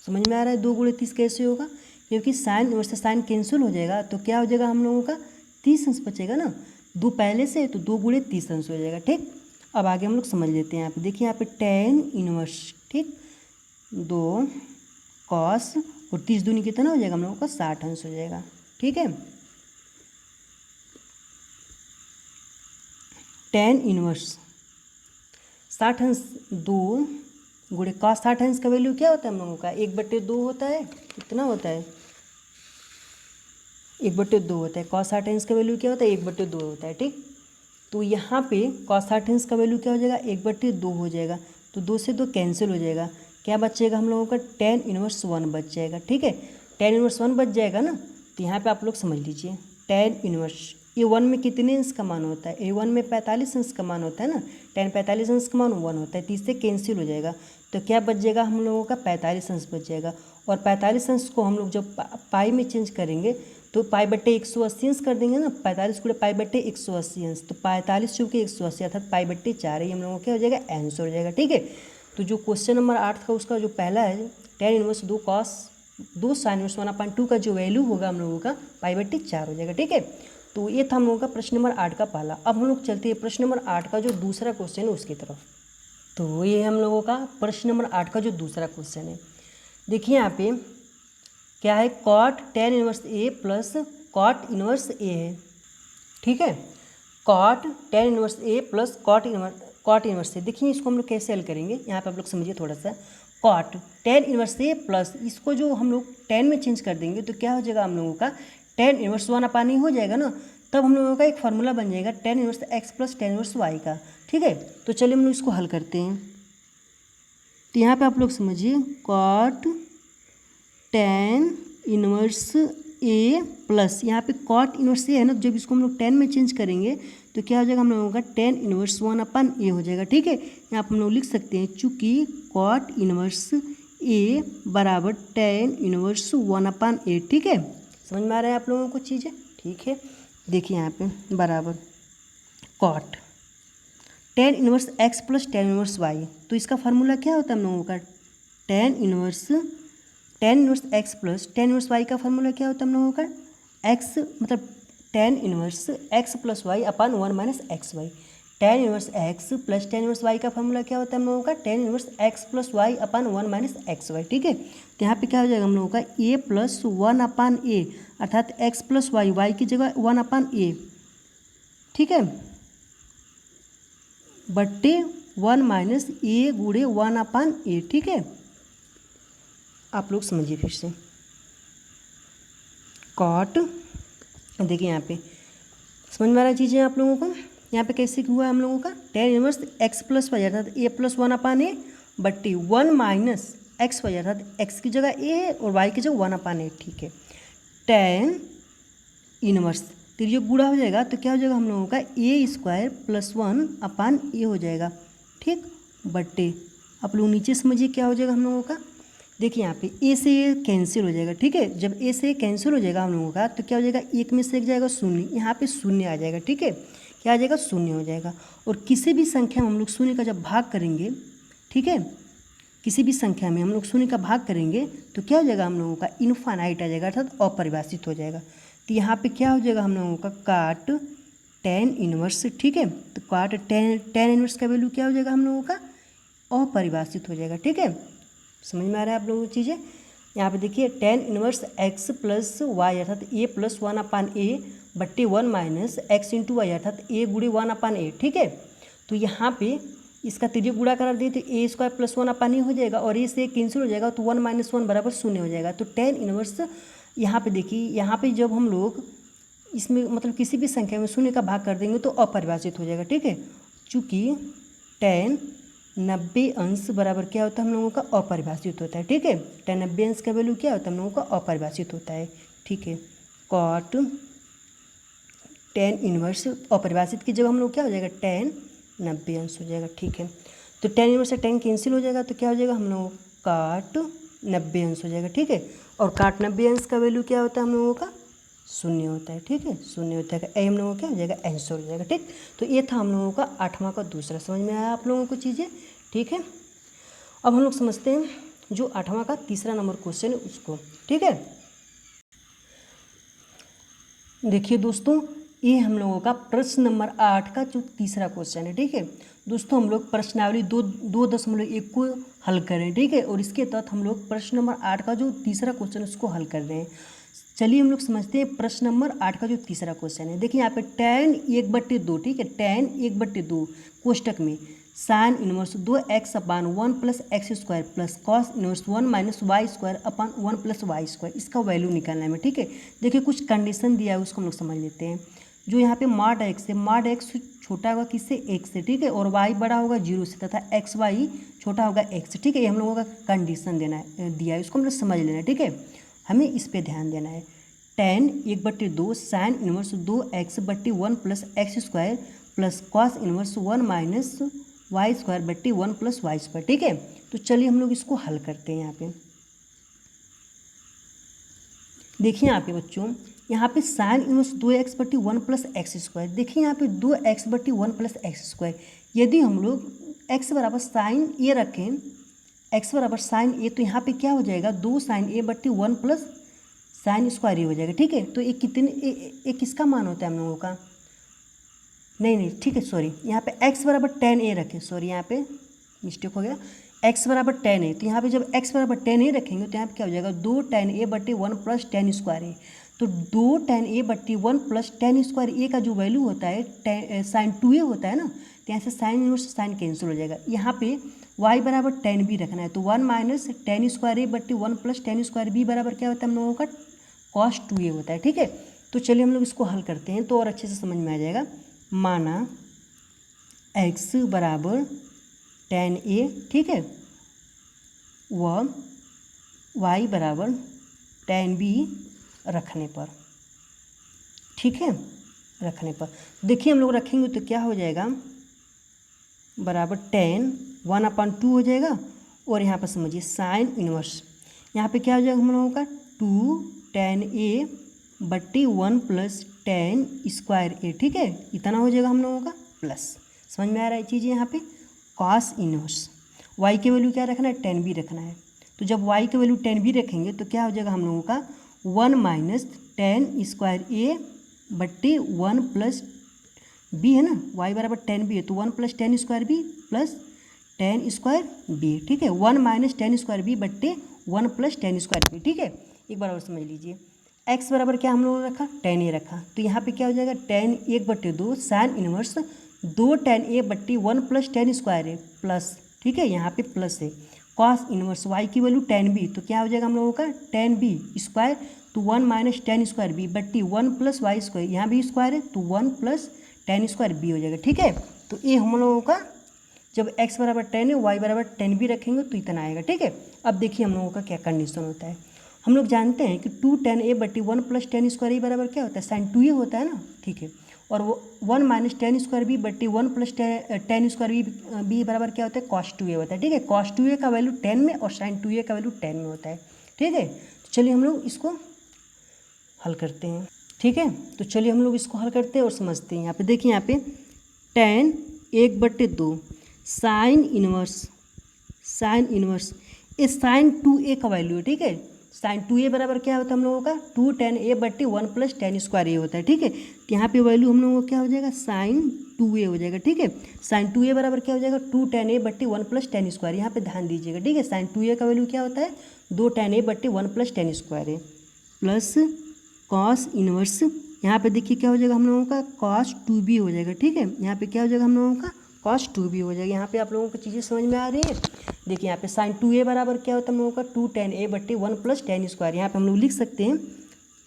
समझ में आ रहा है 2 गुणे 30 कैसे होगा, क्योंकि साइन इनवर्स से साइन कैंसिल हो जाएगा तो क्या हो जाएगा हम लोगों का 30 अंश बचेगा ना, 2 पहले से तो 2 गुणे 30 अंश हो जाएगा। ठीक, अब आगे हम लोग समझ लेते हैं। यहाँ पे देखिए यहाँ पे tan इनवर्स, ठीक, 2 कॉस और 30 दूनी कितना हो जाएगा हम लोगों का 60 अंश हो जाएगा। ठीक है, tan इनवर्स 60 अंश 2 गुणे कॉस 60 अंश का वैल्यू क्या होता है हम लोगों का 1/2 होता है, कितना होता है 1/2 होता है। कॉस 60 अंश का वैल्यू क्या होता है 1/2 होता है। ठीक, तो यहाँ पे कॉस 60 अंश का वैल्यू क्या हो जाएगा 1/2 हो जाएगा, तो 2 से 2 कैंसिल हो जाएगा, क्या बचेगा हम लोगों का tan इनवर्स 1 बच जाएगा। ठीक है, tan इनवर्स 1 बच जाएगा ना, तो यहाँ पे आप लोग समझ लीजिए tan इनवर्स A1 में कितने अंश का मान होता है, A1 में 45 अंश का मान होता है ना, tan 45 अंश का मान 1 होता है, तो इससे कैंसिल हो जाएगा। तो क्या बच जाएगा हम लोगों का 45 अंश बच जाएगा। और 45 अंश को हम लोग जब पाई में चेंज करेंगे तो पाई बट्टे 180 अंश कर देंगे ना, 45 गुणे पाई बट्टे 180 अंश, तो 45 चौके 180 अर्थात पाई बट्टे 4 ही हम लोगों का क्या हो जाएगा, आंसर हो जाएगा। ठीक है, तो जो क्वेश्चन नंबर 8 का उसका जो पहला है tan inverse 2 cos 2 sin inverse 1/2 का जो वैल्यू होगा हम लोगों का पाई बट्टे 4 हो जाएगा। ठीक है, तो ये था हम लोगों का प्रश्न नंबर 8 का पहला। अब हम लोग चलते हैं प्रश्न नंबर 8 का जो दूसरा क्वेश्चन है उसकी तरफ। तो ये हम लोगों का प्रश्न नंबर 8 का जो दूसरा क्वेश्चन है, देखिए यहाँ पे क्या है, कॉट tan इनवर्स ए प्लस कॉट इनवर्स ए है। ठीक है, कॉट tan इनवर्स ए प्लस कॉट इनवर्स ए। देखिए इसको हम लोग कैसे हल करेंगे, यहाँ पे आप लोग समझिए थोड़ा सा। कॉट tan इनवर्स ए प्लस इसको जो हम लोग tan में चेंज कर देंगे तो क्या हो जाएगा हम लोगों का tan इनवर्स 1/e हो जाएगा ना, तब हम लोगों का एक फार्मूला बन जाएगा tan inverse x plus tan inverse y का। ठीक है, तो चलिए हम लोग इसको हल करते हैं। तो यहाँ पे आप लोग समझिए, कॉट tan इनवर्स ए प्लस यहाँ पे कॉट इनवर्स ए है ना, जब इसको हम लोग tan में चेंज करेंगे तो क्या हो जाएगा हम लोगों का tan इनवर्स 1/a हो जाएगा। ठीक है, यहाँ पर हम लोग लिख सकते हैं चूँकि कॉट इनवर्स ए बराबर tan इनवर्स 1/a। ठीक है, समझ में आ रहा है आप लोगों को चीज़ें। ठीक है, देखिए यहाँ पे बराबर cot tan inverse x plus tan inverse y, तो इसका फार्मूला क्या होता है हम लोगों का, tan inverse x plus tan inverse y का फार्मूला क्या होता है हम लोगों का, x मतलब tan inverse x plus y upon 1 minus x y. tan inverse x plus tan inverse y का फार्मूला क्या होता है हम लोगों का, tan inverse x plus y upon 1 minus x y. ठीक है, तो यहाँ पे क्या हो जाएगा हम लोगों का a प्लस 1/a अर्थात x प्लस y की जगह 1/a। ठीक है, बट्टे 1 माइनस ए गुणे 1/a। ठीक है, आप लोग समझिए फिर से, कॉट, देखिए यहाँ पे समझ में आ रहा है चीज़ें आप लोगों को। यहाँ पे कैसे हुआ हम लोगों का tan inverse x plus y अर्थात a प्लस 1/a बट्टी 1 माइनस एक्स वाई अर्थात x की जगह a है और y की जगह 1/a। ठीक है, tan इनवर्स तो ये गुणा हो जाएगा तो क्या हो जाएगा हम लोगों का a² प्लस 1/a हो जाएगा। ठीक, बट्टे आप लोग नीचे समझिए क्या हो जाएगा हम लोगों का, देखिए यहाँ पे a से a कैंसिल हो जाएगा। ठीक है, जब a से a कैंसिल हो जाएगा हम लोगों का तो क्या हो जाएगा, एक में से एक जाएगा शून्य, यहाँ पे शून्य आ जाएगा। ठीक है, क्या आ जाएगा, शून्य हो जाएगा। और किसी भी संख्या में हम लोग शून्य का जब भाग करेंगे, ठीक है, किसी भी संख्या में हम लोग शून्य का भाग करेंगे तो क्या हो जाएगा हम लोगों का इनफाइनाइट आ जाएगा अर्थात अपरिभाषित हो जाएगा। तो यहाँ पे क्या हो जाएगा हम लोगों का काट tan इनवर्स। ठीक है, तो काट tan इनवर्स का वैल्यू क्या हो जाएगा हम लोगों का अपरिभाषित हो जाएगा। ठीक है, समझ में आ रहा है आप लोगों को चीज़ें। यहाँ पे देखिए tan inverse x plus y अर्थात a प्लस 1/a बट्टे 1 माइनस एक्स इंटू वाई अर्थात a गुणे 1/a। ठीक है, तो यहाँ पे इसका तिर्यक गुणा करा दिए तो a² प्लस 1/a हो जाएगा और a से कैंसिल हो जाएगा तो 1 माइनस 1 बराबर शून्य हो जाएगा। तो tan इनवर्स यहाँ पे देखिए, यहाँ पे जब हम लोग इसमें मतलब किसी भी संख्या में शून्य का भाग कर देंगे तो अपरिभाषित हो जाएगा। ठीक है, चूँकि tan 90 अंश बराबर क्या होता है हम लोगों का अपरिभाषित होता है। ठीक है, tan 90 अंश का वैल्यू क्या होता है हम लोगों का अपरिभाषित होता है। ठीक है, कॉट tan इनवर्स अपरिभाषित की जगह हम लोग क्या हो जाएगा tan 90 अंश हो जाएगा। ठीक है, तो tan इनवर्स से tan कैंसिल हो जाएगा तो क्या हो जाएगा हम लोगों काट 90 अंश हो जाएगा। ठीक है, और काट 90 अंश का वैल्यू क्या होता है हम लोगों का शून्य होता है। ठीक है, शून्य होता है, ए हम लोगों का क्या हो जाएगा आंसर हो जाएगा। ठीक, तो ये था हम लोगों का 8वां का दूसरा। समझ में आया आप लोगों को चीज़ें। ठीक है, अब हम लोग समझते हैं जो 8वां का तीसरा नंबर क्वेश्चन है उसको। ठीक है, देखिए दोस्तों, ये हम लोगों का प्रश्न नंबर 8 का जो तीसरा क्वेश्चन है। ठीक है दोस्तों, हम लोग प्रश्नावली 2.1 को हल करें। ठीक है, और इसके तहत हम लोग प्रश्न नंबर 8 का जो तीसरा क्वेश्चन है उसको हल कर रहे हैं। चलिए हम लोग समझते हैं प्रश्न नंबर 8 का जो तीसरा क्वेश्चन है। देखिए यहाँ पे tan 1/2। ठीक है, tan 1/2 कोष्टक में sign inverse 2x/1 plus x² plus cos inverse 1 minus y² अपान 1 प्लस y², इसका वैल्यू निकालना है। ठीक है, देखिए कुछ कंडीशन दिया है उसको हम लोग समझ लेते हैं। जो यहाँ पे मॉड x है, मॉड x छोटा होगा किससे, x से। ठीक है, और y बड़ा होगा 0 से तथा xy छोटा होगा x। ठीक है, ये हम लोगों का कंडीशन दिया है, उसको हम लोग समझ लेना है। ठीक है, हमें इस पर ध्यान देना है। Tan 1/2 sine inverse 2x/1 plus x square plus cos inverse 1 minus y square बट्टी 1 प्लस वाई स्क्वायर। ठीक है, तो चलिए हम लोग इसको हल करते हैं। यहाँ पे देखिए यहाँ पे बच्चों, यहाँ पे sign inverse 2x/1 plus x square. देखिए यहाँ पे 2x/1 प्लस एक्स स्क्वायर, यदि हम लोग x बराबर साइन ए रखें, x बराबर साइन ए, तो यहाँ पे क्या हो जाएगा 2 sine a/1 plus sine square a हो जाएगा। ठीक है, तो एक कितने एक किसका मान होता है हम लोगों का, नहीं ठीक है सॉरी, यहाँ पे x बराबर tan a रखें, सॉरी यहाँ पे मिस्टेक हो गया, x बराबर tan a। तो यहाँ पे जब x बराबर tan a रखेंगे तो यहाँ पे क्या हो जाएगा 2 tan a/1 plus tan square a. तो 2 tan a/1 plus tan square a का जो वैल्यू होता है साइन 2a होता है ना, तो यहाँ से साइन इनवर्स साइन कैंसिल हो जाएगा। यहाँ पे y बराबर tan b रखना है, तो 1 minus tan square a/1 plus tan square b बराबर क्या होता है हम लोगों का cos 2a होता है। ठीक है, तो चलिए हम लोग इसको हल करते हैं तो और अच्छे से समझ में आ जाएगा। माना x बराबर tan a, ठीक है, व y बराबर tan b रखने पर, ठीक है, रखने पर देखिए हम लोग रखेंगे तो क्या हो जाएगा बराबर tan 1/2 हो जाएगा, और यहाँ पर समझिए साइन इनवर्स, यहाँ पे क्या हो जाएगा हम लोगों का 2 tan a/1 plus tan square a. ठीक है, इतना हो जाएगा हम लोगों का प्लस, समझ में आ रहा है चीज़। यहाँ पे कॉस इनवर्स y के वैल्यू क्या रखना है tan b रखना है, तो जब y के वैल्यू tan b रखेंगे तो क्या हो जाएगा हम लोगों का 1 minus tan square a/1 plus b है ना, y बराबर tan b है तो 1 plus tan square b plus tan square b। ठीक है, 1 minus tan square b/1 plus tan square b। ठीक है, एक बार और समझ लीजिए, x बराबर क्या हम लोगों ने रखा tan a रखा, तो यहाँ पे क्या हो जाएगा tan 1/2 sine inverse 2 tan a/1 plus tan square a plus, ठीक है, यहाँ पे प्लस है कॉस इनवर्स y की वैल्यू tan b, तो क्या हो जाएगा हम लोगों का tan b स्क्वायर, तो 1 minus tan square b/1 plus y square, यहाँ भी स्क्वायर है तो 1 प्लस tan स्क्वायर b हो जाएगा। ठीक है, तो ये हम लोगों का जब x बराबर tan है y बराबर tan b रखेंगे तो इतना आएगा। ठीक है, अब देखिए हम लोगों का क्या कंडीशन होता है, हम लोग जानते हैं कि 2 tan a/1 plus tan square a बराबर क्या होता है साइन 2a होता है ना। ठीक है, और वो 1 minus tan square b/1 plus tan square b बराबर क्या होता है cos 2a होता है। ठीक है, cos 2a का वैल्यू 10 में और साइन 2a का वैल्यू 10 में होता है। ठीक है, तो चलिए हम लोग इसको हल करते हैं। ठीक है, तो चलिए हम लोग इसको हल करते हैं और समझते हैं। यहाँ पे देखिए, यहाँ पे tan 1/2 साइन इनवर्स ये साइन 2a का वैल्यू है। ठीक है, साइन 2a बराबर क्या होता है हम लोगों का 2 tan a/1 plus tan square a होता है। ठीक है, तो यहाँ पे वैल्यू हम लोगों को क्या हो जाएगा साइन 2a हो जाएगा। ठीक है, साइन 2a बराबर क्या हो जाएगा 2 tan a/1 plus tan square, यहाँ पे ध्यान दीजिएगा। ठीक है, साइन 2a का वैल्यू क्या होता है 2 tan a/1 plus tan square है प्लस कॉस इनवर्स, यहाँ पे देखिए क्या हो जाएगा हम लोगों का cos 2b हो जाएगा। ठीक है, यहाँ पे क्या हो जाएगा हम लोगों का cos 2b हो जाएगा। यहाँ पे आप लोगों को चीज़ें समझ में आ रही है। देखिए यहाँ पे साइन 2a बराबर क्या होता है हम लोगों का 2 tan a/1 plus tan square, यहाँ पे हम लोग लिख सकते हैं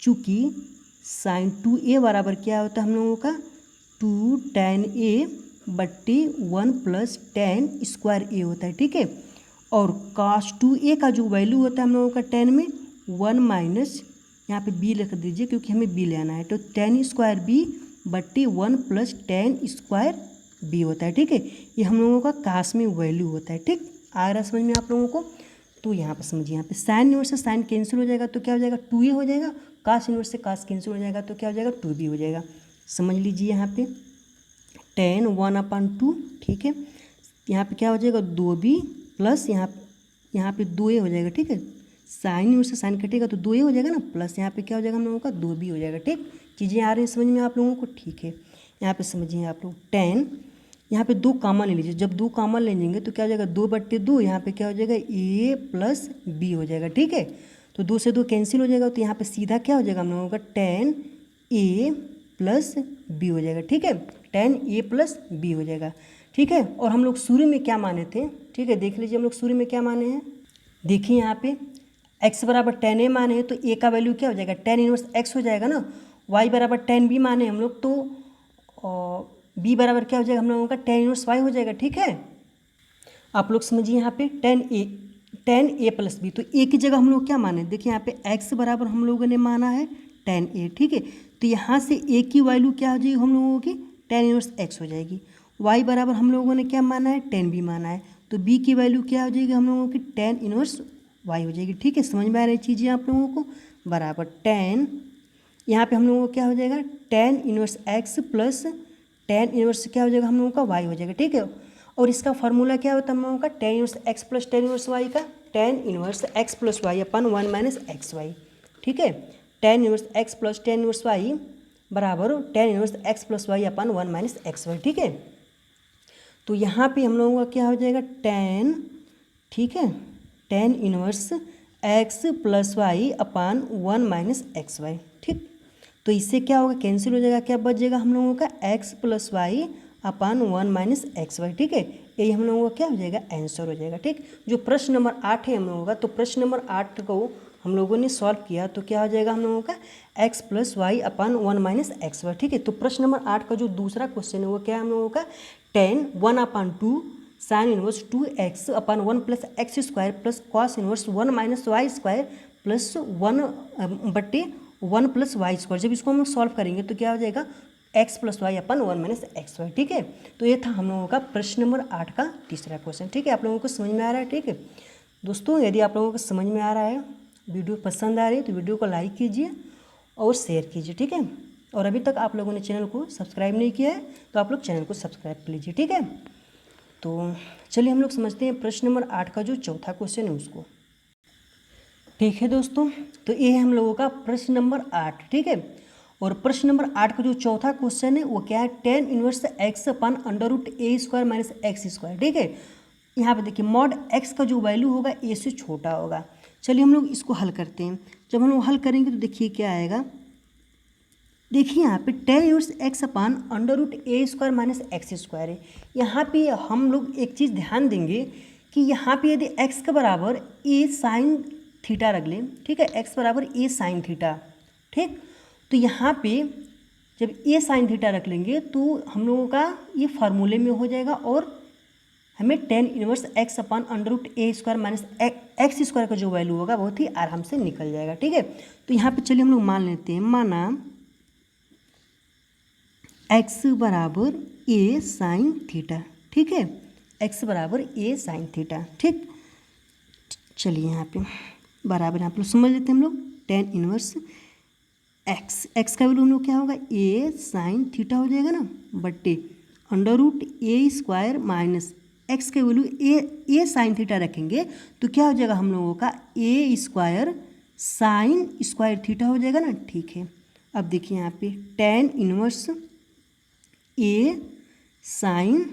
चूँकि साइन 2a बराबर क्या होता है हम लोगों का 2 tan a/1 plus tan square a होता है। ठीक है, और cos 2a का जो वैल्यू होता है हम लोगों का 10 में 1 माइनस यहाँ पे b लिख दीजिए क्योंकि हमें b लेना है, तो tan square b/1 plus tan square b होता है। ठीक है, ये हम लोगों का कास में वैल्यू होता है। ठीक, आ रहा समझ में आप लोगों को। तो यहाँ पर समझिए, यहाँ पे साइन इनवर्स से साइन कैंसिल हो जाएगा तो क्या हो जाएगा 2a हो जाएगा, कास इनवर्स से कास कैंसिल हो जाएगा तो क्या हो जाएगा 2b हो जाएगा। समझ लीजिए यहाँ पे tan 1/2। ठीक है, यहाँ पे क्या हो जाएगा 2b प्लस यहाँ पे 2a हो जाएगा। ठीक है, साइन इनवर्स से साइन कटेगा तो 2a हो जाएगा ना, प्लस यहाँ पे क्या हो जाएगा हम लोगों का 2b हो जाएगा। ठीक, चीज़ें आ रही हैं समझ में आप लोगों को। ठीक है, यहाँ पे समझिए आप लोग tan, यहाँ पे 2 कॉमन ले लीजिए, जब 2 कॉमन ले लेंगे तो क्या हो जाएगा 2/2, यहाँ पे क्या हो जाएगा a प्लस b हो जाएगा। ठीक है, तो 2 से 2 कैंसिल हो जाएगा तो यहाँ पे सीधा क्या हो जाएगा हम लोगों का tan a प्लस b हो जाएगा। ठीक है, tan a प्लस b हो जाएगा। ठीक है, और हम लोग शुरू में क्या माने थे, ठीक है देख लीजिए हम लोग शुरू में क्या माने हैं। देखिए यहाँ पे x बराबर tan a माने हैं तो a का वैल्यू क्या हो जाएगा tan इनवर्स x हो जाएगा ना, y बराबर tan b माने हम लोग तो b बराबर क्या हो जाएगा हम लोगों का tan इनवर्स y हो जाएगा। ठीक है, आप लोग समझिए यहाँ पे tan a प्लस b, तो a की जगह हम लोग क्या माने, देखिए यहाँ पे x बराबर हम लोगों ने माना है टेन ए, ठीक है। तो यहाँ से ए की वैल्यू क्या हो जाएगी हम लोगों की, टेन इनवर्स एक्स हो जाएगी। वाई बराबर हम लोगों ने क्या माना है, टेन बी माना है, तो बी की वैल्यू क्या हो जाएगी हम लोगों की, टेन इनवर्स वाई हो जाएगी, ठीक है। समझ में आ रही चीज़ें आप लोगों को, बराबर टेन, यहाँ पे हम लोगों को क्या हो जाएगा, ten inverse x plus tan inverse क्या हो जाएगा हम लोगों का, वाई हो जाएगा, ठीक है। और इसका फार्मूला क्या होता है हम लोगों का, tan inverse x plus tan inverse y का, tan inverse x plus y upon one minus x y, ठीक है। Tan inverse x plus tan inverse y बराबर tan inverse x plus y upon one minus x y, ठीक है। तो यहाँ पे हम लोगों का क्या हो जाएगा, टेन, ठीक है, tan inverse x plus y upon one minus x y, ठीक। तो इससे क्या होगा, कैंसिल हो जाएगा, क्या बच जाएगा हम लोगों का, x plus y upon one minus x y, ठीक है। यही हम लोगों का क्या हो जाएगा, आंसर हो जाएगा, ठीक। जो प्रश्न नंबर 8 है हम लोगों का, तो प्रश्न नंबर 8 को हम लोगों ने सॉल्व किया तो क्या हो जाएगा हम लोगों का, x plus y upon one minus x y, ठीक है। तो प्रश्न नंबर 8 का जो दूसरा क्वेश्चन है वो क्या है हम लोगों का, tan one upon two sine inverse two x upon one plus x square plus cos inverse one minus y square plus one बट्टे वन प्लस वाई स्क्वायर। जब इसको हम लोग सॉल्व करेंगे तो क्या हो जाएगा, x plus y upon one minus x y, ठीक है। तो ये था हम लोगों का प्रश्न नंबर 8 का तीसरा क्वेश्चन, ठीक है। आप लोगों को समझ में आ रहा है, ठीक है दोस्तों। यदि आप लोगों को समझ में आ रहा है, वीडियो पसंद आ रही है तो वीडियो को लाइक कीजिए और शेयर कीजिए, ठीक है। और अभी तक आप लोगों ने चैनल को सब्सक्राइब नहीं किया है तो आप लोग चैनल को सब्सक्राइब कर लीजिए, ठीक है। तो चलिए हम लोग समझते हैं प्रश्न नंबर 8 का जो चौथा क्वेश्चन है उसको, ठीक है दोस्तों। तो ये है हम लोगों का प्रश्न नंबर 8, ठीक है। और प्रश्न नंबर 8 का जो चौथा क्वेश्चन है वो क्या है, tan inverse x upon under root a square minus x square, ठीक है। यहाँ पे देखिए मॉड एक्स का जो वैल्यू होगा ए से छोटा होगा। चलिए हम लोग इसको हल करते हैं। जब हम लोग हल करेंगे तो देखिए क्या आएगा, देखिए यहाँ पे tan inverse x upon under root a square minus x square है। यहाँ पे हम लोग एक चीज़ ध्यान देंगे कि यहाँ पे यदि एक्स के बराबर ए साइन थीटा रख लें, ठीक है, एक्स बराबर ए साइन थीटा, ठीक। तो यहाँ पे जब ए साइन थीटा रख लेंगे तो हम लोगों का ये फार्मूले में हो जाएगा और हमें tan inverse x upon under root a square minus x square का जो वैल्यू होगा बहुत ही आराम से निकल जाएगा, ठीक है। तो यहाँ पे चलिए हम लोग मान लेते हैं, माना एक्स बराबर ए साइन थीटा, ठीक है, एक्स बराबर ए साइन थीटा, ठीक। चलिए यहाँ पे बराबर यहाँ पे समझ लेते हैं हम लोग, टेन इनवर्स एक्स का वैल्यू हम लोग क्या होगा, ए साइन थीटा हो जाएगा ना, बट्टे under root a square minus x के वैल्यू ए साइन थीटा रखेंगे तो क्या हो जाएगा हम लोगों का, ए स्क्वायर साइन स्क्वायर थीटा हो जाएगा ना, ठीक है। अब देखिए यहाँ पे टेन इनवर्स ए साइन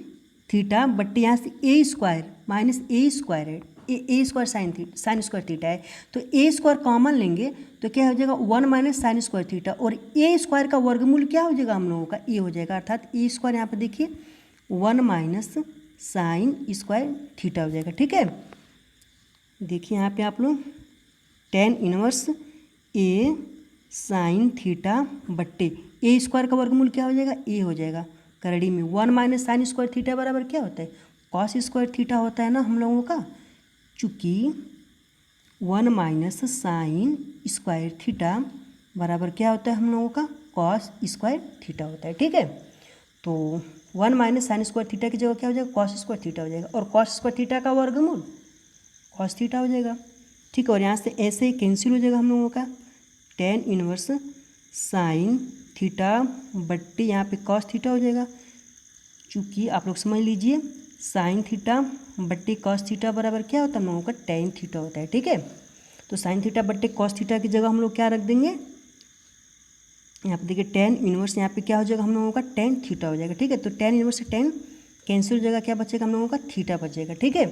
थीटा बट्टे यहाँ से ए स्क्वायर माइनस ए स्क्वायर है, ए स्क्वायर साइन स्क्वायर थीटा है, तो ए स्क्वायर कॉमन लेंगे तो क्या हो जाएगा, one minus sine square theta, और ए स्क्वायर का वर्गमूल क्या हो जाएगा हम लोगों का, ए हो जाएगा, अर्थात ए स्क्वायर यहाँ पे देखिए one minus sine square theta हो जाएगा, ठीक है। देखिए यहाँ पे आप लोग टेन इनवर्स ए साइन थीटा बट्टे ए स्क्वायर का वर्गमूल क्या हो जाएगा, ए हो जाएगा, करड़ी में one minus sine square theta बराबर क्या होता है, कॉस स्क्वायर थीटा होता है ना हम लोगों का, चूँकि one minus sine square theta बराबर क्या होता है हम लोगों का, कॉस स्क्वायर थीटा होता है, ठीक है। तो one minus sine square theta की जगह क्या हो जाएगा, कॉस स्क्वायर थीटा हो जाएगा, और कॉस स्क्वायर थीटा का वर्गमूल कॉस थीटा हो जाएगा, ठीक है। और यहाँ से ऐसे ही कैंसिल हो जाएगा हम लोगों का, टेन इनवर्स साइन थीटा बट्टी यहाँ पे कॉस थीटा हो जाएगा, चूँकि आप लोग समझ लीजिए साइन थीटा बट्टी कॉस थीटा बराबर क्या होता है हम लोगों का, टेन थीटा होता है, ठीक है। तो साइन थीटा बट्टी कॉस थीटा की जगह हम लोग क्या रख देंगे, यहाँ पे देखिए टेन इनवर्स यहाँ पे क्या हो जाएगा हम लोगों का, टेन थीटा हो जाएगा, ठीक है। तो टेन इनवर्स से टेन कैंसिल हो जाएगा, क्या बचेगा हम लोगों का, थीटा बचेगा, ठीक है।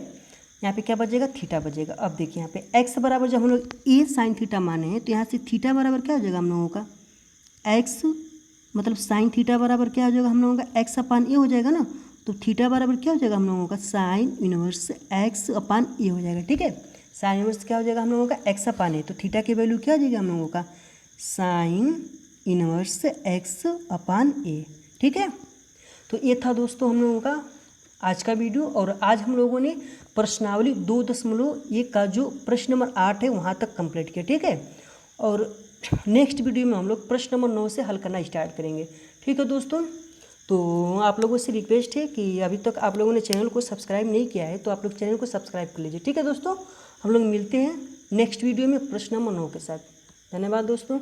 यहाँ पे क्या बचेगा, थीटा बचेगा। अब देखिए यहाँ पे एक्स बराबर जब हम लोग ए साइन थीटा माने हैं तो यहाँ से थीटा बराबर क्या हो जाएगा हम लोगों का, एक्स मतलब साइन थीटा बराबर क्या हो जाएगा हम लोगों का, एक्स अपान ए हो जाएगा ना, तो थीटा बराबर क्या हो जाएगा हम लोगों का, साइन इनवर्स एक्स अपान ए हो जाएगा, ठीक है। साइन इनवर्स क्या हो जाएगा हम लोगों का, एक्स अपान ए, तो थीटा की वैल्यू क्या हो जाएगी हम लोगों का, साइन इनवर्स एक्स अपान ए, ठीक है। तो ये था दोस्तों हम लोगों का आज का वीडियो, और आज हम लोगों ने प्रश्नावली 2.1 का जो प्रश्न नंबर 8 है वहाँ तक कंप्लीट किया, ठीक है। और नेक्स्ट वीडियो में हम लोग प्रश्न नंबर 9 से हल करना स्टार्ट करेंगे। ठीक है दोस्तों, तो आप लोगों से रिक्वेस्ट है कि अभी तक आप लोगों ने चैनल को सब्सक्राइब नहीं किया है तो आप लोग चैनल को सब्सक्राइब कर लीजिए। ठीक है दोस्तों, हम लोग मिलते हैं नेक्स्ट वीडियो में प्रश्न नंबर 9 के साथ। धन्यवाद दोस्तों।